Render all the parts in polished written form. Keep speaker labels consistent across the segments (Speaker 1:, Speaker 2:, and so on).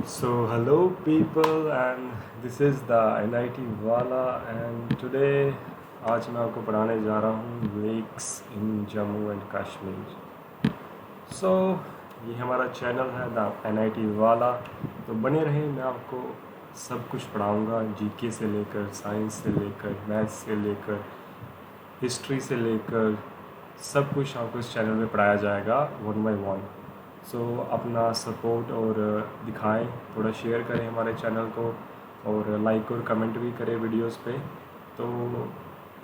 Speaker 1: So hello people and this is the NIT वाला and today आज मैं आपको पढ़ाने जा रहा हूँ lakes in Jammu and Kashmir. So ये हमारा चैनल है द NIT वाला, तो बने रहें। मैं आपको सब कुछ पढ़ाऊँगा, जीके से लेकर साइंस से लेकर मैथ्स से लेकर हिस्ट्री से लेकर सब कुछ आपको इस चैनल में पढ़ाया जाएगा वन बाय वन। सो अपना सपोर्ट और दिखाएं, थोड़ा शेयर करें हमारे चैनल को और लाइक और कमेंट भी करें वीडियोस पे। तो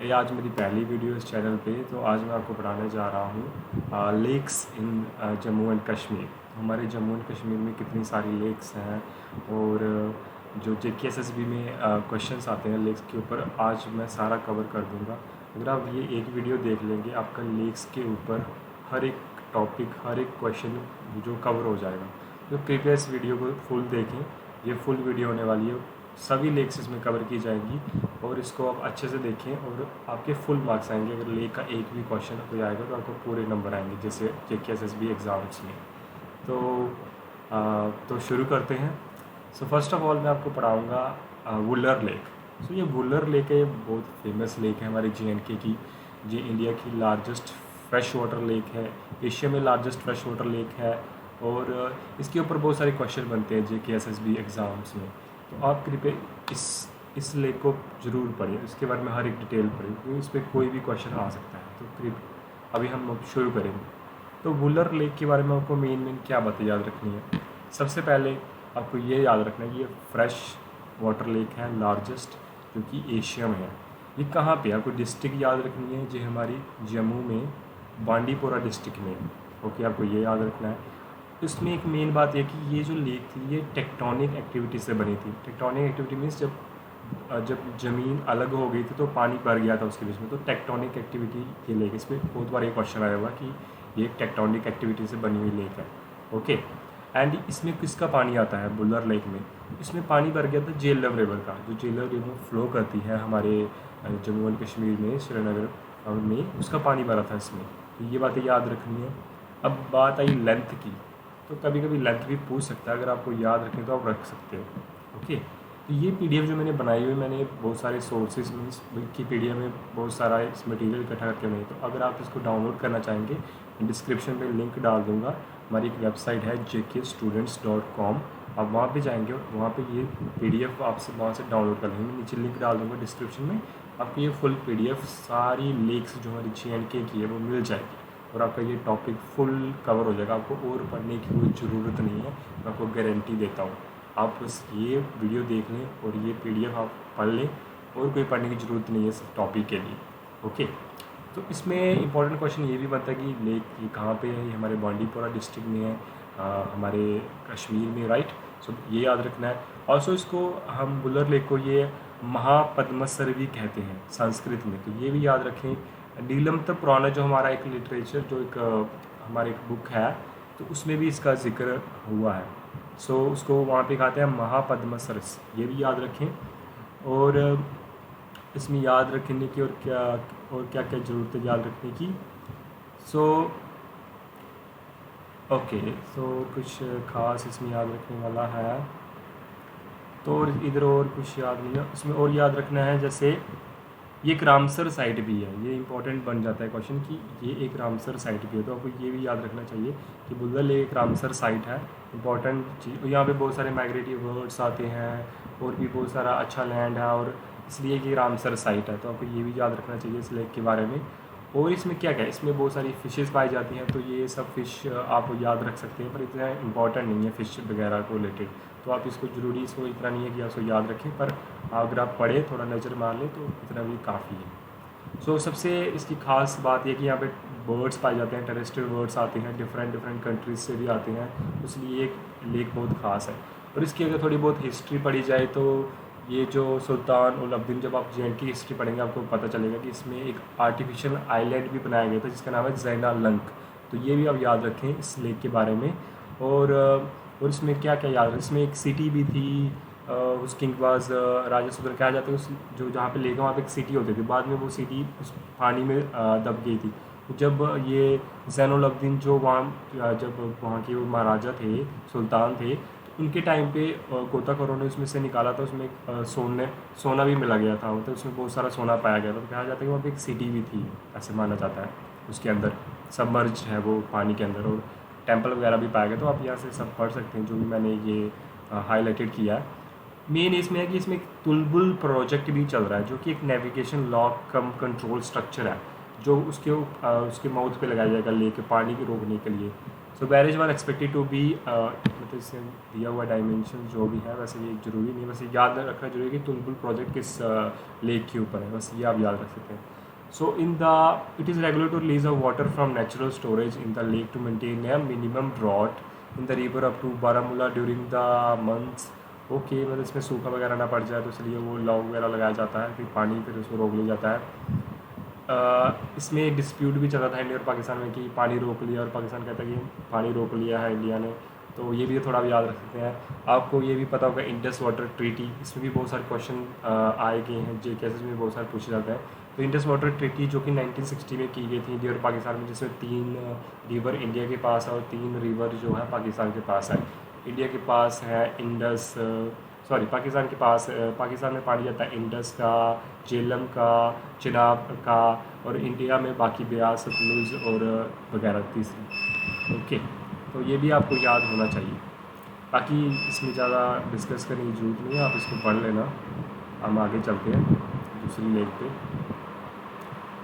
Speaker 1: ये आज मेरी पहली वीडियो इस चैनल पे, तो आज मैं आपको पढ़ाने जा रहा हूँ lakes in Jammu and Kashmir. हमारे जम्मू एंड कश्मीर में कितनी सारी लेक्स हैं और जो JKSSB में क्वेश्चंस आते हैं लेक्स के ऊपर, आज मैं सारा कवर कर दूँगा। अगर आप ये एक वीडियो देख लेंगे, आपका लेक्स के ऊपर हर एक टॉपिक, हर एक क्वेश्चन जो कवर हो जाएगा। तो कृपया इस वीडियो को फुल देखें, ये फुल वीडियो होने वाली है, सभी लेक्स इसमें कवर की जाएंगी और इसको आप अच्छे से देखें और आपके फुल मार्क्स आएंगे। अगर लेक का एक भी क्वेश्चन कोई आएगा तो आपको पूरे नंबर आएंगे, जैसे JKSSB एग्ज़ाम्स में। तो शुरू करते हैं। सो फर्स्ट ऑफ ऑल मैं आपको पढ़ाऊँगा वुलर लेक। सो ये वुलर लेक है, ये बहुत फेमस लेक है हमारे JNK की। ये इंडिया की लार्जेस्ट फ्रेश वाटर लेक है, एशिया में लार्जेस्ट फ्रेश वाटर लेक है और इसके ऊपर बहुत सारे क्वेश्चन बनते हैं JKSSB एग्ज़ाम्स में। तो आप कृपया इस लेक को ज़रूर पढ़ें, इसके बारे में हर एक डिटेल पढ़ें क्योंकि इस पर कोई भी क्वेश्चन आ सकता है। तो कृपया अभी हम शुरू करेंगे। तो वुलर लेक के बारे में आपको मेन क्या बातें याद रखनी है। सबसे पहले आपको ये याद रखना है कि ये फ्रेश वाटर लेक है, लार्जेस्ट, जो कि एशिया में है। ये कहाँ पे है, आपको डिस्ट्रिक्ट याद रखनी है, जो हमारी जम्मू में बांडीपोरा डिस्ट्रिक्ट में। ओके, आपको ये याद रखना है। इसमें एक मेन बात यह कि ये जो लेक थी ये टेक्टोनिक एक्टिविटी से बनी थी। टेक्टोनिक एक्टिविटी मीन्स जब ज़मीन अलग हो गई थी तो पानी भर गया था उसके बीच में, तो टेक्टोनिक एक्टिविटी ये लेक। इस पर बहुत बार ये क्वेश्चन आया हुआ कि ये टेक्टोनिक एक्टिविटी से बनी हुई लेक है। ओके, एंड इसमें किसका पानी आता है वुलर लेक में? इसमें पानी भर गया था झेलम रिवर का, जो झेलम रिवर फ्लो करती है हमारे जम्मू एंड कश्मीर में, श्रीनगर में, उसका पानी भरा था इसमें। तो ये बातें याद रखनी है। अब बात आई लेंथ की, तो कभी कभी लेंथ भी पूछ सकता है, अगर आपको याद रखें तो आप रख सकते हो। ओके, तो ये PDF जो मैंने बनाई हुई, मैंने बहुत सारे सोर्सेज मीन्स विकिपीडिया में बहुत सारा इस मटेरियल इकट्ठा करके बनाई। तो अगर आप इसको डाउनलोड करना चाहेंगे, डिस्क्रिप्शन में लिंक डाल दूँगा। हमारी एक वेबसाइट है jkstudents.com, आप वहाँ पे जाएंगे और वहाँ पे ये PDF आपसे वहाँ से डाउनलोड कर लेंगे। नीचे लिंक डाल दूँगा डिस्क्रिप्शन में, आपको ये फुल PDF सारी लेक्स जो हमारी JNK की है वो मिल जाएगी और आपका ये टॉपिक फुल कवर हो जाएगा। आपको और पढ़ने की कोई ज़रूरत नहीं है, मैं आपको गारंटी देता हूँ। आप बस ये वीडियो देख लें और ये PDF आप पढ़ लें, और कोई पढ़ने की ज़रूरत नहीं है इस टॉपिक के लिए। ओके, तो इसमें इंपॉर्टेंट क्वेश्चन ये भी बनता है कि लेक ये कहाँ पे है। ये हमारे बांडीपोरा डिस्ट्रिक्ट में है, हमारे कश्मीर में, राइट। सो ये याद रखना है। ऑल्सो इसको हम वुलर लेक को ये महापद्मसर भी कहते हैं संस्कृत में, तो ये भी याद रखें। नीलमत पुराण जो हमारा एक लिटरेचर, जो एक हमारे एक बुक है, तो उसमें भी इसका जिक्र हुआ है। सो उसको वहाँ पे कहते हैं महापद्मसर, ये भी याद रखें। और इसमें याद रखने की और क्या क्या ज़रूरत है याद रखने की। सो ओके, सो कुछ ख़ास इसमें याद रखने वाला है तो इधर और कुछ याद नहीं है इसमें। और याद रखना है, जैसे ये एक रामसर साइट भी है, ये इंपॉर्टेंट बन जाता है क्वेश्चन कि ये एक रामसर साइट भी है, तो आपको ये भी याद रखना चाहिए कि वुलर लेक एक रामसर साइट है, इंपॉर्टेंट चीज़। यहाँ पे बहुत सारे माइग्रेटिव बर्ड्स आते हैं और भी बहुत सारा अच्छा लैंड है, और इसलिए कि रामसर साइट है, तो आपको ये भी याद रखना चाहिए इस लेक के बारे में। और इसमें क्या क्या, इसमें बहुत सारी फ़िशेज़ पाई जाती हैं, तो ये सब फ़िश आप याद रख सकते हैं, पर इतना इंपॉर्टेंट नहीं है फ़िश वगैरह को रिलेटेड। तो आप इसको ज़रूरी, इसको इतना नहीं है कि आप इसको याद रखें, पर अगर आप पढ़ें, थोड़ा नज़र मार लें तो इतना भी काफ़ी है। सो सबसे इसकी ख़ास बात यह कि यहाँ पे बर्ड्स पाए जाते हैं, टेरेस्ट्रियल बर्ड्स आते हैं, डिफरेंट कंट्रीज़ से भी आते हैं, इसलिए एक लेक बहुत ख़ास है। और इसकी अगर थोड़ी बहुत हिस्ट्री पढ़ी जाए तो ये जो सुल्तान उल अब्दीन, जब आप JNK की हिस्ट्री पढ़ेंगे आपको पता चलेगा कि इसमें एक आर्टिफिशियल आइलैंड भी बनाया गया था जिसका नाम है ज़ैना लंक। तो ये भी आप याद रखें इस लेक के बारे में। और इसमें क्या क्या याद है, इसमें एक सिटी भी थी, उस किंग वाज राजा सुंदर कहा जाता है, उस जो जहाँ पे लेक वहाँ पे एक सिटी होती थी, बाद में वो सिटी उस पानी में दब गई थी। तो जब ये ज़ैनुल अब्दीन जो वहाँ जब वहाँ के वो महाराजा थे, सुल्तान थे, उनके टाइम पे गोताखोरों ने उसमें से निकाला था, उसमें सोना भी मिला गया था, मतलब उसमें बहुत सारा सोना पाया गया था। तो कहा जाता है कि वहाँ पे एक सिटी भी थी, ऐसे माना जाता है, उसके अंदर सबमर्ज है वो पानी के अंदर, और टेम्पल वगैरह भी पाया गया। तो आप यहाँ से सब पढ़ सकते हैं जो भी मैंने ये हाईलाइटेड किया है। मेन इसमें है कि इसमें एक तुलबुल प्रोजेक्ट भी चल रहा है, जो कि एक नेविगेशन लॉक कम कंट्रोल स्ट्रक्चर है, जो उसके माउथ पे लगाया जाएगा लेके पानी को रोकने के लिए। So barrage were expected to be, मतलब इससे दिया हुआ डायमेंशन जो भी है, वैसे ये ज़रूरी नहीं, वैसे याद रखना जरूरी है कि तुलबुल प्रोजेक्ट किस लेक के ऊपर है, बस ये आप याद रख सकते हैं। So it is regular to release of water from natural storage in the lake to maintain a minimum drought in the river up to Baramulla during the months. Okay, मतलब इसमें सूखा वगैरह ना पड़ जाए तो इसलिए वो लॉग वगैरह लगाया जाता है कि पानी फिर उसको रोक लिया जाता है। इसमें डिस्प्यूट भी चल रहा था इंडिया और पाकिस्तान में कि पानी रोक लिया, और पाकिस्तान कहता है कि पानी रोक लिया है इंडिया ने। तो ये भी थोड़ा याद रख सकते हैं। आपको ये भी पता होगा इंडस वाटर ट्रीटी, इसमें भी बहुत सारे क्वेश्चन आए गए हैं, जे केसेस में बहुत सारे पूछे जाते हैं। तो इंडस वाटर ट्रीटी जो कि 1960 में की गई थी इंडिया और पाकिस्तान में, जिसमें 3 रिवर इंडिया के पास है और 3 रिवर जो है पाकिस्तान के पास है। इंडिया के पास है पाकिस्तान के पास, पाकिस्तान में पानी जाता है इंडस का, झेलम का, चिनाब का, और इंडिया में बाकी ब्यास, सतलुज और वगैरह तीसरी। ओके, तो ये भी आपको याद होना चाहिए। बाकी इसमें ज़्यादा डिस्कस करने की ज़रूरत नहीं है, आप इसको पढ़ लेना। हम आगे चलते हैं दूसरी लेक पे।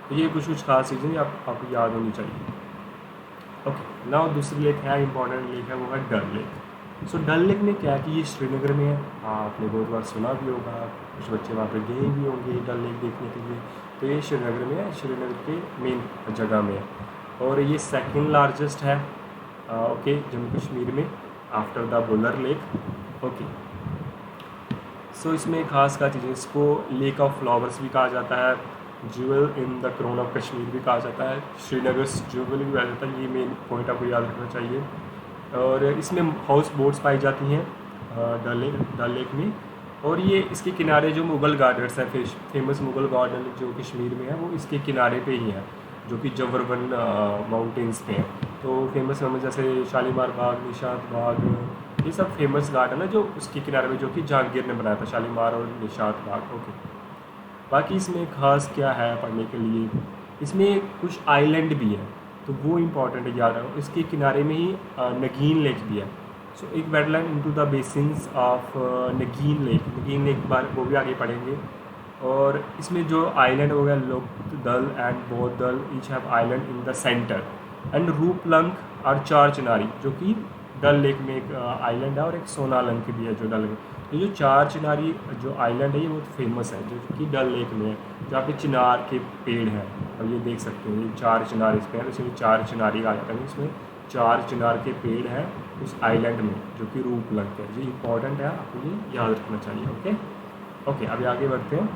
Speaker 1: तो ये कुछ खास चीज़ें आपको याद होनी चाहिए। ओके, नाउ दूसरी लेक है, इंपॉर्टेंट लेक है, वो है डल लेक। सो डल लेक में क्या है कि ये श्रीनगर में है। आपने बहुत बार सुना भी होगा, कुछ बच्चे वहाँ पे गए भी होंगे डल लेक देखने के लिए। तो ये श्रीनगर में है, श्रीनगर के मेन जगह में है, और ये सेकंड लार्जेस्ट है ओके जम्मू कश्मीर में, after the Wular lake. Okay, so इसमें खास चीज़ें, इसको लेक ऑफ फ्लावर्स भी कहा जाता है, jewel in the crown of Kashmir भी कहा जाता है, श्रीनगर ज्वेल भी कहा जाता है। ये मेन पॉइंट आपको याद रखना चाहिए। और इसमें हाउस बोट्स पाई जाती हैं डल लेक में, और ये इसके किनारे जो मुग़ल गार्डन्स हैं, फेमस मुग़ल गार्डन जो कश्मीर में है, वो इसके किनारे पे ही है, जो कि जबरवन माउंटेन्स पे हैं। तो फेमस जैसे शालीमार बाग, निशात बाग, ये सब फेमस गार्डन है जो उसके किनारे में, जो कि जहांगीर ने बनाया था, शालीमार और निशात बाग। ओके, बाकी इसमें खास क्या है पढ़ने के लिए, इसमें कुछ आइलैंड भी है, तो वो इम्पॉर्टेंट है, याद रखो। इसके किनारे में ही नगीन लेक भी है। सो एक wetland into the basins of Nageen lake बार वो भी आगे पढ़ेंगे। और इसमें जो आइलैंड हो गया, Lokdal and Bodhal, each have island in the center, and Rupalank और चार चिनारी, जो कि डल लेक में एक आइलैंड है, और एक सोनालंग भी है जो डल में। तो जो चार चिनारी जो आइलैंड है, ये बहुत फेमस है, जो कि डल लेक में है, जहाँ पे चिनार के पेड़ हैं। और ये देख सकते हैं, ये 4 चिनार इस पर है, इसलिए 4 चिनारी आ जाता है। इसमें 4 चिनार के पेड़ हैं उस आइलैंड में, जो कि रूपलंग है। ये इंपॉर्टेंट है, आपको ये याद रखना चाहिए। ओके, अभी आगे बढ़ते हैं।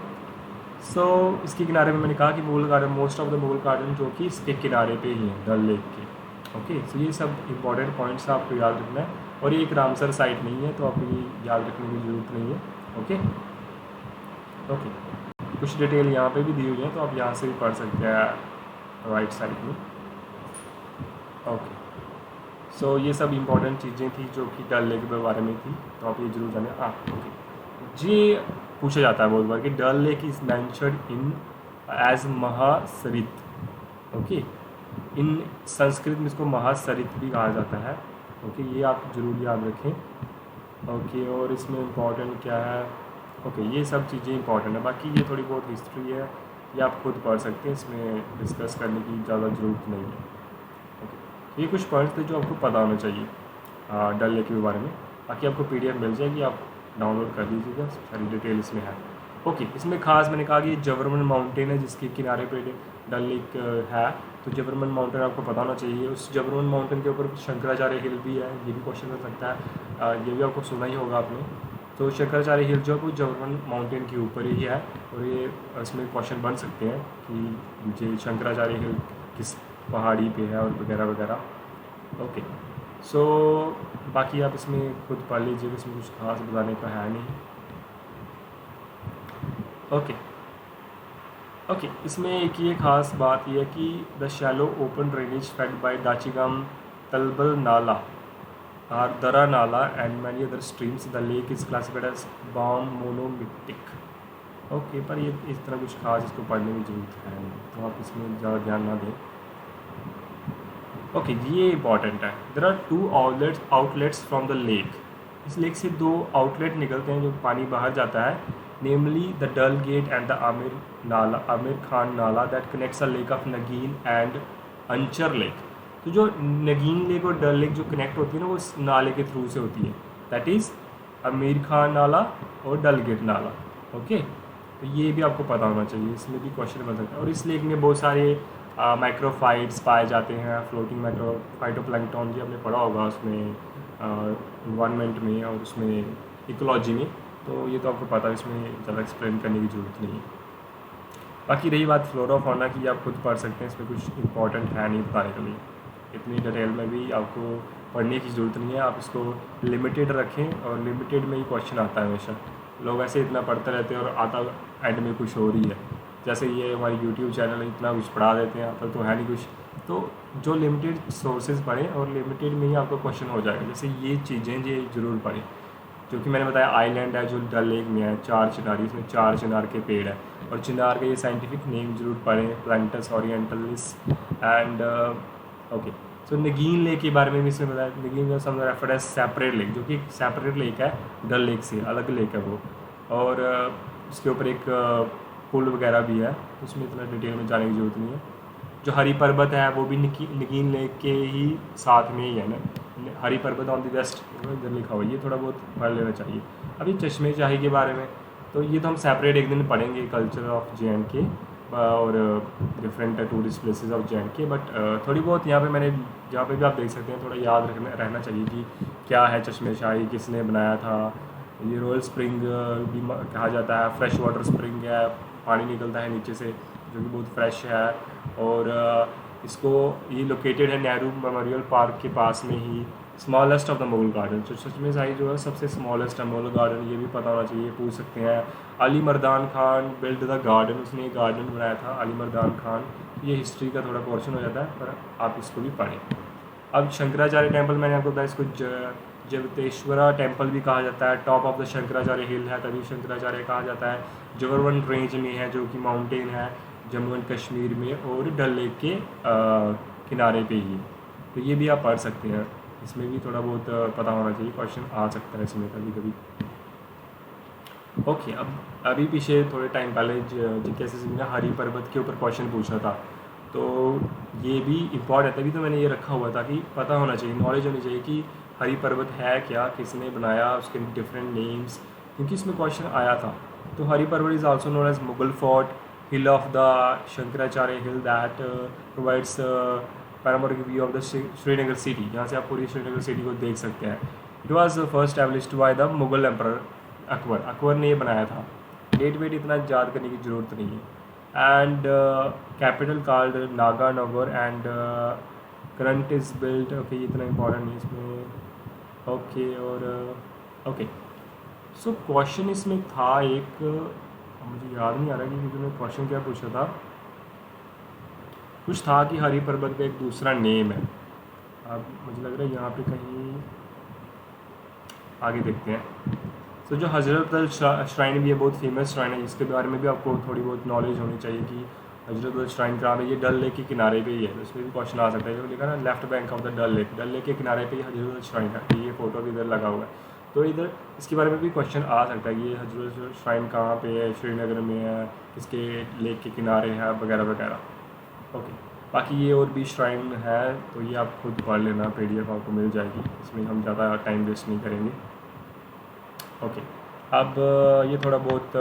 Speaker 1: सो इसके किनारे में मैंने कहा कि Mughal garden, most of the Mughal garden जो कि इसके किनारे पे ही हैं डल लेक के। ओके, सो ये सब इंपॉर्टेंट पॉइंट्स आपको याद रखना है, और ये एक रामसर साइट नहीं है, तो आपको ये याद रखने की ज़रूरत नहीं है। ओके, कुछ डिटेल यहाँ पे भी दी हुई है, तो आप यहाँ से भी पढ़ सकते हैं राइट साइड में। ओके, सो ये सब इंपॉर्टेंट चीज़ें थी जो कि डल लेक के बारे में थी, तो आप ये जरूर जाने। ओके, ये पूछा जाता है बहुत बार कि Dal lake is mentioned in as Mahasarit. Okay, in Sanskrit में इसको महासरित भी कहा जाता है। ओके, ये आप ज़रूर याद रखें। ओके, और इसमें इम्पॉर्टेंट क्या है, ओके ये सब चीज़ें इंपॉर्टेंट है। बाकी ये थोड़ी बहुत हिस्ट्री है, ये आप खुद पढ़ सकते हैं, इसमें डिस्कस करने की ज़्यादा ज़रूरत नहीं है। ओके, ये कुछ पॉइंट्स थे जो आपको पता होना चाहिए डल लेक के बारे में। बाकी आपको PDF मिल जाएगी, आप डाउनलोड कर लीजिएगा, सारी डिटेल इसमें है। ओके, इसमें खास मैंने कहा कि ये जबरमन माउंटेन है, जिसके किनारे पे डल लेक है। तो जबरमन माउंटेन आपको पता होना चाहिए। उस जबरमन माउंटेन के ऊपर शंकराचार्य हिल भी है, ये भी क्वेश्चन हो सकता है, ये भी आपको सुना ही होगा आपने। तो शंकराचार्य हिल जो है वो जबरमन माउंटेन के ऊपर ही है, और ये इसमें क्वेश्चन बन सकते हैं कि ये शंकराचार्य हिल किस पहाड़ी पे है, और वगैरह वगैरह। ओके, सो बाकी आप इसमें खुद पढ़ लीजिए, इसमें कुछ खास बताने का है नहीं। ओके, इसमें एक ये खास बात यह है कि the shallow open drainage fed by Dachigam Telbal nala Ardara Nala and many other streams. The lake is classified as bomb monomictic. Okay पर ये इस तरह कुछ खास इसको पढ़ने की जरूरत है नहीं, तो आप इसमें ज़्यादा ध्यान ना दें। ओके ये इंपॉर्टेंट है। There are two outlets from the lake. इस लेक से दो आउटलेट निकलते हैं जो पानी बाहर जाता है, namely the Dal gate and the Amir Khan nala that connects the lake of Nageen and Anchar lake. तो जो नगीन लेक और डल लेक जो कनेक्ट होती है ना वो इस नाले के थ्रू से होती है, दैट इज़ आमिर खान नाला और डल गेट नाला। ओके तो ये भी आपको पता होना चाहिए, इसमें भी क्वेश्चन बन सकता है। और इस लेक में बहुत सारे माइक्रोफाइट्स पाए जाते हैं, फ्लोटिंग फाइटोप्लैंक्टन जी आपने पढ़ा होगा उसमें इन्वायरमेंट में और उसमें इकोलॉजी में, तो ये तो आपको पता है, इसमें ज़्यादा एक्सप्लेन करने की ज़रूरत नहीं है। बाकी रही बात फ्लोरा फौना की, आप खुद पढ़ सकते हैं, इसमें कुछ इंपॉर्टेंट है नहीं बताने के लिए, इतनी डिटेल में भी आपको पढ़ने की ज़रूरत नहीं है। आप इसको लिमिटेड रखें और लिमिटेड में ही क्वेश्चन आता है हमेशा। लोग ऐसे इतना पढ़ते रहते हैं और आता एंड में कुछ हो रही है, जैसे ये हमारी यूट्यूब चैनल है, इतना कुछ पढ़ा देते हैं, आता तो है नहीं कुछ। तो जो लिमिटेड सोर्सेज पढ़ें और लिमिटेड में ही आपका क्वेश्चन हो जाएगा। जैसे ये चीज़ें ये ज़रूर पढ़ें, जो कि मैंने बताया आइलैंड है जो डल लेक में है, 4 चिनारी, इसमें 4 चिनार के पेड़ है, और चिनार का ये साइंटिफिक नेम जरूर पढ़ें, Platanus orientalis and okay. So Nageen lake के बारे में भी इसमें बताया, नगीन जो समझ रेफर्ड है सेपरेट लेक, जो कि सेपरेट लेक है डल लेक से, अलग लेक है वो, और उसके ऊपर एक पुल वगैरह भी है, उसमें इतना डिटेल में जाने की ज़रूरत नहीं है। जो हरी पर्वत है वो भी नगीन लेक के ही साथ में ही है ना, हरी पर्वत ऑन द वेस्ट इधर लिखा हुआ है, ये थोड़ा बहुत पढ़ लेना चाहिए। अभी चश्मे शाही के बारे में तो ये तो हम सेपरेट एक दिन पढ़ेंगे, कल्चर ऑफ JNK और different tourist places of JNK, but थोड़ी बहुत यहाँ पे मैंने जहाँ पे भी आप देख सकते हैं थोड़ा याद रहना चाहिए कि क्या है चश्मे शाही, किसने बनाया था। ये रॉयल स्प्रिंग भी कहा जाता है, फ्रेश वाटर स्प्रिंग है, पानी निकलता है नीचे से जो कि बहुत फ्रेश है, और इसको ये लोकेटेड है नेहरू मेमोरियल पार्क के पास में ही, smallest of the Mughal garden. तो चश्मे शाही जो है सबसे स्मॉलेस्ट है मुगल गार्डन, ये भी पता होना चाहिए, पूछ सकते हैं। Ali Mardan Khan build the garden, उसने एक गार्डन बनाया था अली मर्दान खान, ये हिस्ट्री का थोड़ा पोर्शन हो जाता है, पर आप इसको भी पढ़ें। अब शंकराचार्य टेम्पल मैंने आपको बताया, इसको जगतेश्वरा टेम्पल भी कहा जाता है, टॉप ऑफ द शंकराचार्य हिल है तभी शंकराचार्य कहा जाता है। जोगरवन रेंज में है जो कि माउंटेन है जम्मू एंड कश्मीर में, और डल लेक के किनारे पे ही, तो ये भी आप पढ़ सकते हैं। इसमें भी थोड़ा बहुत पता होना चाहिए, क्वेश्चन आ सकता है इसमें कभी कभी। ओके अब अभी पीछे थोड़े टाइम पहले GKSS ने हरी पर्वत के ऊपर क्वेश्चन पूछा था, तो ये भी इम्पॉर्टेंट है, तभी तो मैंने ये रखा हुआ था कि पता होना चाहिए, नॉलेज होनी चाहिए कि हरी पर्वत है क्या, किसने बनाया, उसके डिफरेंट नेम्स, क्योंकि इसमें क्वेश्चन आया था। तो Hari Parbat is also known as Mughal fort, hill of the Shankaracharya hill that provides panoramic view of the Srinagar city, जहाँ से आप पूरी श्रीनगर सिटी को देख सकते हैं। It was first established by the Mughal emperor Akbar ने ये बनाया था। डेट वेट इतना याद करने की ज़रूरत नहीं है। And capital called Naga Nagar and current is built, okay ये इतना इंपॉर्टेंट नहीं इसमें। ओके और ओके सो क्वेश्चन इसमें था एक, मुझे याद नहीं आ रहा कि मैंने क्वेश्चन क्या पूछा था, कुछ था कि हरी पर्वत का एक दूसरा नेम है। अब मुझे लग रहा है यहाँ पे कहीं आगे देखते हैं। तो जो हजरतबल श्राइन भी है, बहुत फेमस श्राइन है, इसके बारे में भी आपको थोड़ी बहुत नॉलेज होनी चाहिए कि हजरतबल श्राइन कहाँ है। ये डल लेक के किनारे पे ही है, तो इसमें भी क्वेश्चन आ सकता है। जो लिखा ना left bank of the Dal lake के किनारे पे ही हजरतबल श्राइन है, ये फोटो भी इधर लगा हुआ है, तो इधर इसके बारे में भी क्वेश्चन आ सकता है कि ये हजरतबल श्राइन कहाँ पे है, श्रीनगर में है, इसके लेक के किनारे है, वगैरह वगैरह। ओके बाकी ये और भी श्राइन है, तो ये आप खुद पढ़ लेना, PDF आपको मिल जाएगी, इसमें हम ज़्यादा टाइम वेस्ट नहीं करेंगे। ओके अब ये थोड़ा बहुत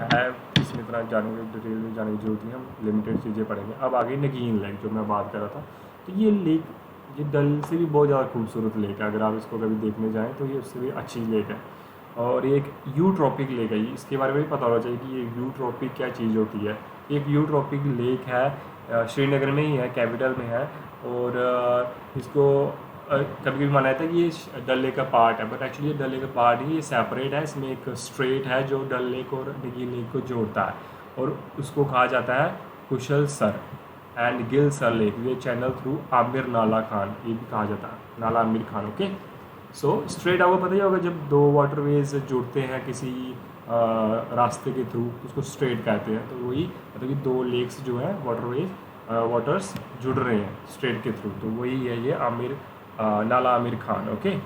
Speaker 1: है, इसमें इतना जाने की डिटेल में जाने की जरूरत नहीं, हम लिमिटेड चीज़ें पढ़ेंगे। अब आगे नगीन लेक जो मैं बात कर रहा था, तो ये लेक ये डल से भी बहुत ज़्यादा खूबसूरत लेक है, अगर आप इसको कभी देखने जाएँ तो ये उससे भी अच्छी लेक है, और ये एक यूट्रॉपिक लेक है। इसके बारे में भी पता होना चाहिए कि ये यूट्रॉपिक क्या चीज़ होती है। एक यूट्रॉपिक लेक है, श्रीनगर में ही है, कैपिटल में है, और इसको कभी कभी माना जाता है कि ये डल लेक का पार्ट है, बट एक्चुअली ये डल लेक का पार्ट ही, ये सेपरेट है। इसमें एक स्ट्रेट है जो डल लेक और नगीन लेक को जोड़ता है, और उसको कहा जाता है कुशल सर एंड गिल सर लेक। ये चैनल थ्रू आमिर नाला खान, ये भी कहा जाता है nala Amir Khan. Okay so straight आपको पता ही होगा, जब दो वाटरवेज जुड़ते हैं किसी रास्ते के थ्रू उसको स्ट्रेट कहते हैं। तो वही मतलब कि दो लेक्स जो है वाटरवेज वाटर्स जुड़ रहे हैं स्ट्रेट के थ्रू, तो वही है ये Amir nala Amir Khan. Okay,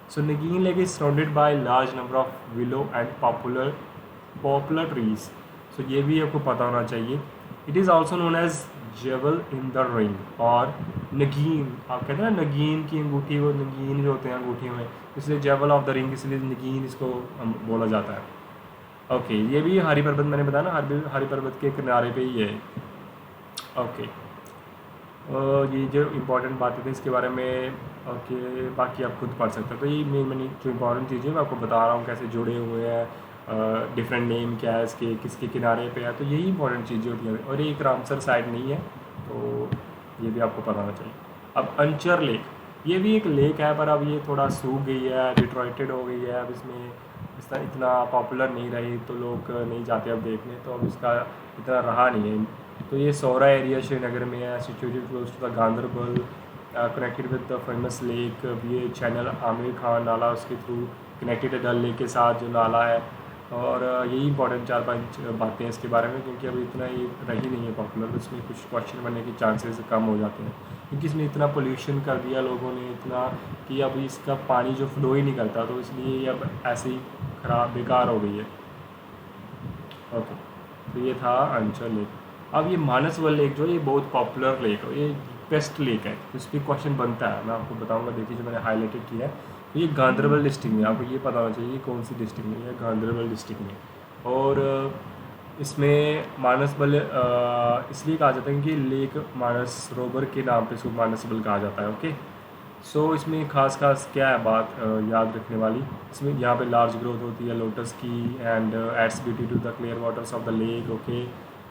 Speaker 1: so Nageen lake is surrounded by large number of willow and poplar trees. So ये भी आपको पता होना चाहिए। It is also known as jewel in the ring और नगीन। आप कहते हैं ना नगीन की अंगूठी, वो नगीन जो होते हैं अंगूठी में, इसलिए जेवल ऑफ द रिंग, इसलिए नगीन इसको बोला जाता है। ओके, ये भी हरी पर्वत, मैंने बताया ना हरी पर्वत के किनारे पे ही है। ओके, ये जो इम्पोर्टेंट बातें थी इसके बारे में, ओके, बाकी आप खुद पढ़ सकते हो। तो ये मेन जो इम्पोर्टेंट चीज़ें मैं आपको बता रहा हूँ कैसे जुड़े हुए हैं, डिफरेंट नेम क्या है इसके, किसके किनारे पे है, तो यही इंपॉर्टेंट चीज़ें होती हैं। और ये एक रामसर साइड नहीं है, तो ये भी आपको पता होना चाहिए। अब अंचर लेक, ये भी एक लेक है पर अब ये थोड़ा सूख गई है, डिट्रॉइटेड हो गई है। अब इसमें इतना पॉपुलर नहीं रही, तो लोग नहीं जाते अब देखने, तो अब इसका इतना रहा नहीं है। तो ये सौरा एरिया श्रीनगर में है, situated close to the Ganderbal, connected with the famous lake. ये चैनल आमिर खान नाला उसके थ्रू कनेक्टेड है डल लेक के साथ जो नाला है। और यही इंपॉर्टेंट 4-5 बातें हैं इसके बारे में, क्योंकि अभी इतना ये रही नहीं है पॉपुलर, तो इसमें कुछ क्वेश्चन बनने के चांसेस कम हो जाते हैं, क्योंकि इसमें इतना पोल्यूशन कर दिया लोगों ने इतना कि अब इसका पानी जो फ्लो ही नहीं करता, तो इसलिए ये अब ऐसे ही ख़राब बेकार हो गई है। ओके, तो ये था अंचल लेक। अब ये मानसवल लेक जो है ये बहुत पॉपुलर लेक है, ये बेस्ट लेक है, तो इस पर क्वेश्चन बनता है, मैं आपको बताऊंगा। देखिए जो मैंने हाईलाइटेड किया है, तो ये गांधरबल डिस्ट्रिक्ट में, आपको ये पता होना चाहिए कौन सी डिस्ट्रिक्ट में है, गांधरबल डिस्ट्रिक्ट में। और इसमें मानसबल इसलिए कहा जाता है क्योंकि लेक मानसरोवर के नाम पे इसको मानसबल कहा जाता है। ओके, सो इसमें खास क्या है बात याद रखने वाली, इसमें यहाँ पे लार्ज ग्रोथ होती है लोटस की, and adds beauty to the clear waters of the lake. Okay,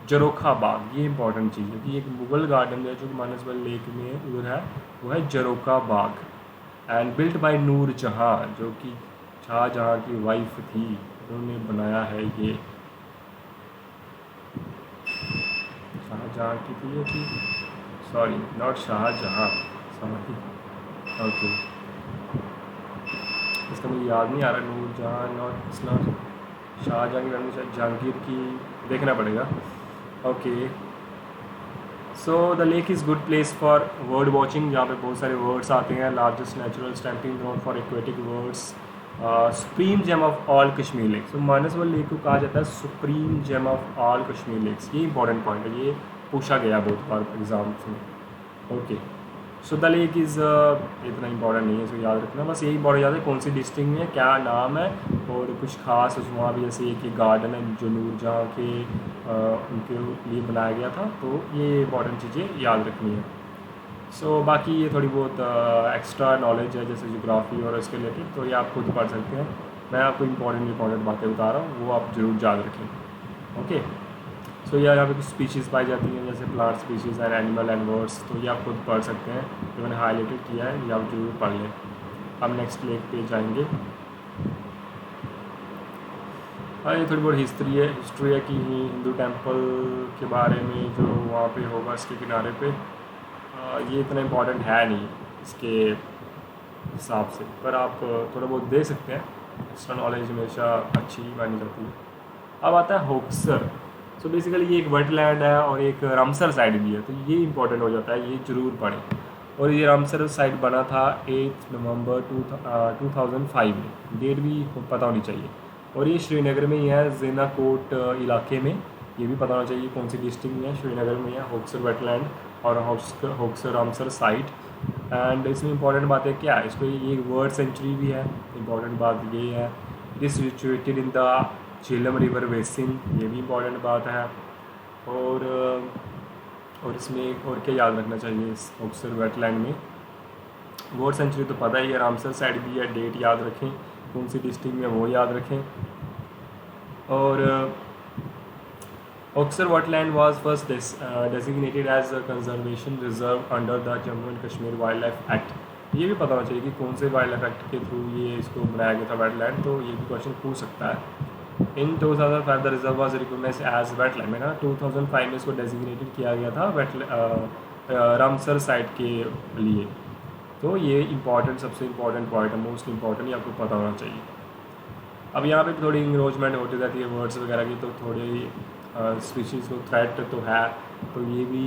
Speaker 1: Jharokha Bagh, ये इंपॉर्टेंट चीज़ है कि एक मुगल गार्डन है जो मानसबल लेक में उधर है, वो है जरोखा बाग, एंड बिल्ट बाय नूर जहाँ, जो कि शाहजहाँ की वाइफ थी, उन्होंने बनाया है ये। शाहजहाँ की थी ये थी, sorry not Shahjahan, sorry. Okay, इसका मुझे याद नहीं आ रहा, नूर जहाँ नॉट, इट्स नॉट शाहजहाँ की बहन, शायद जहांगीर की, देखना पड़ेगा। Okay, so the lake is good place for bird watching, जहाँ पे बहुत सारे वर्ड्स आते हैं। Largest natural stamping ground for aquatic birds, supreme gem of all Kashmir lakes. तो मानसबल लेक को कहा जाता है supreme gem of all Kashmir lakes, ये इंपॉर्टेंट पॉइंट है, ये पूछा गया बहुत बार एग्जाम्स में। Okay, so the lake is इतना इंपॉर्टेंट नहीं है, इसको याद रखना, बस यही इंपॉर्टेंट याद है कौन सी डिस्ट्रिक्ट में है, क्या नाम है, और कुछ खास वहाँ भी जैसे एक गार्डन है जो नूरजहाँ के उनके लिए बनाया गया था, तो ये इंपॉर्टेंट चीज़ें याद रखनी है। सो बाकी ये थोड़ी बहुत एक्स्ट्रा नॉलेज है जैसे जोग्राफ़ी और इसके रिलेटेड, तो ये आप खुद पढ़ सकते हैं। मैं आपको इंपॉर्टेंट बातें बता रहा हूँ, वो आप ज़रूर याद रखें। ओके, सो यहाँ पे कुछ स्पीशीज़ पाई जाती हैं जैसे plant species and animal and birds, तो ये आप खुद पढ़ सकते हैं, जो मैंने हाईलाइटेड किया है ये आप जरूर पढ़ लें। हम नेक्स्ट लेक पे जाएंगे। हाँ, ये थोड़ी बहुत हिस्ट्री है कि हिंदू टेम्पल के बारे में जो वहाँ पे होगा इसके किनारे पे, ये इतना इम्पोर्टेंट है नहीं इसके हिसाब से, पर आप थोड़ा बहुत दे सकते हैं, एक्स्ट्रा नॉलेज हमेशा अच्छी मानी जाती है। अब आता है होक्सर। सो बेसिकली ये एक वेटलैंड है और एक रामसर साइड भी है, तो ये इंपॉर्टेंट हो जाता है, ये जरूर पढ़ें। और ये रामसर साइड बना था 8 नवंबर 2005 में, डेट भी पता होनी चाहिए। और ये श्रीनगर में ही है, ज़ेनाकोट इलाके में, ये भी पता होना चाहिए कौन सी डिस्ट्रिक्ट में है, श्रीनगर में है होक्सर वेटलैंड और होक्सर रामसर साइट। एंड इसमें इंपॉर्टेंट बात है क्या है, इस पर ये वर्ड सेंचुरी भी है, इंपॉर्टेंट बात ये है। It is situated in the Jhelum river basin, ये भी इंपॉर्टेंट बात है। और इसमें और क्या याद रखना चाहिए इस होक्सर वेटलैंड में, वर्ड सेंचुरी तो पता ही है, रामसर साइड भी है, डेट याद रखें, कौन सी डिस्ट्रिक्ट में वो याद रखें। और Hokersar wetland was first designated as a conservation reserve under the Jammu and Kashmir wild life act, ये भी पता होना चाहिए कि कौन से वाइल्ड लाइफ एक्ट के थ्रू ये इसको बनाया गया था वेटलैंड, तो ये भी क्वेश्चन पूछ सकता है। In 2005 the reserve was recognized as wetland, में ना 2005 में इसको डेजिग्नेटेड किया गया था रामसर साइट के लिए। तो ये इंपॉर्टेंट, सबसे इम्पॉर्टेंट पॉइंट है, मोस्ट इम्पॉर्टेंट, ये आपको पता होना चाहिए। अब यहाँ पे थोड़ी इंक्रोचमेंट होती रहती है वर्ड्स वगैरह की, तो थोड़ी स्पीशीज़ को थ्रेट तो है, तो ये भी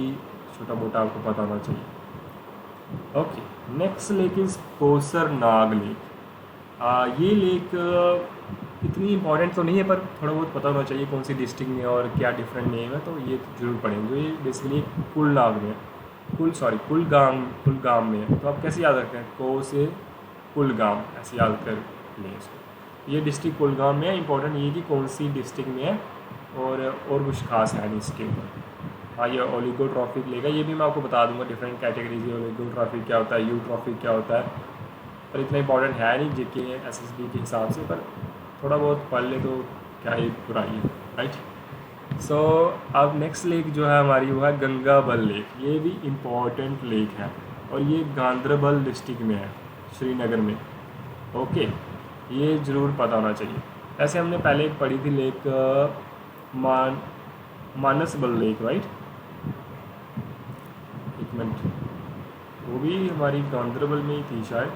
Speaker 1: छोटा मोटा आपको पता होना चाहिए। Okay, next lake is Kausar Nag lake. ये लेक इतनी इंपॉर्टेंट तो नहीं है, पर थोड़ा बहुत पता होना चाहिए कौन सी डिस्ट्रिक्ट में और क्या डिफरेंट नेम है, तो ये जरूर पढ़ेंगे। ये बेसिकली कुलनाग में कुलगाम में है। तो आप कैसे याद रखते हैं, को से कुलगाम ऐसे याद कर लें इसको। ये डिस्ट्रिक्ट कुलगाम में है। इंपॉर्टेंट ये कि कौन सी डिस्ट्रिक्ट में है, और कुछ खास है नहीं इसके ऊपर। हाँ, ये ओलिगोट्रॉफिक लेगा, ये भी मैं आपको बता दूंगा डिफरेंट कैटेगरीज। ओलिगोट्रॉफिक क्या होता है, यूट्रॉफिक क्या होता है, पर इतना इंपॉर्टेंट है नहीं जेके एसएसबी के हिसाब से, पर थोड़ा बहुत पढ़ ले तो क्या ही बुराई है, राइट। सो अब नेक्स्ट लेक जो है हमारी वो है गंगाबल लेक। ये भी इम्पॉर्टेंट लेक है और ये गांदरबल डिस्ट्रिक्ट में है, श्रीनगर में। ओके, ये ज़रूर पता होना चाहिए। ऐसे हमने पहले एक पढ़ी थी लेक मानसबल लेक, राइट। एक मिनट, वो भी हमारी गांदरबल में ही थी शायद,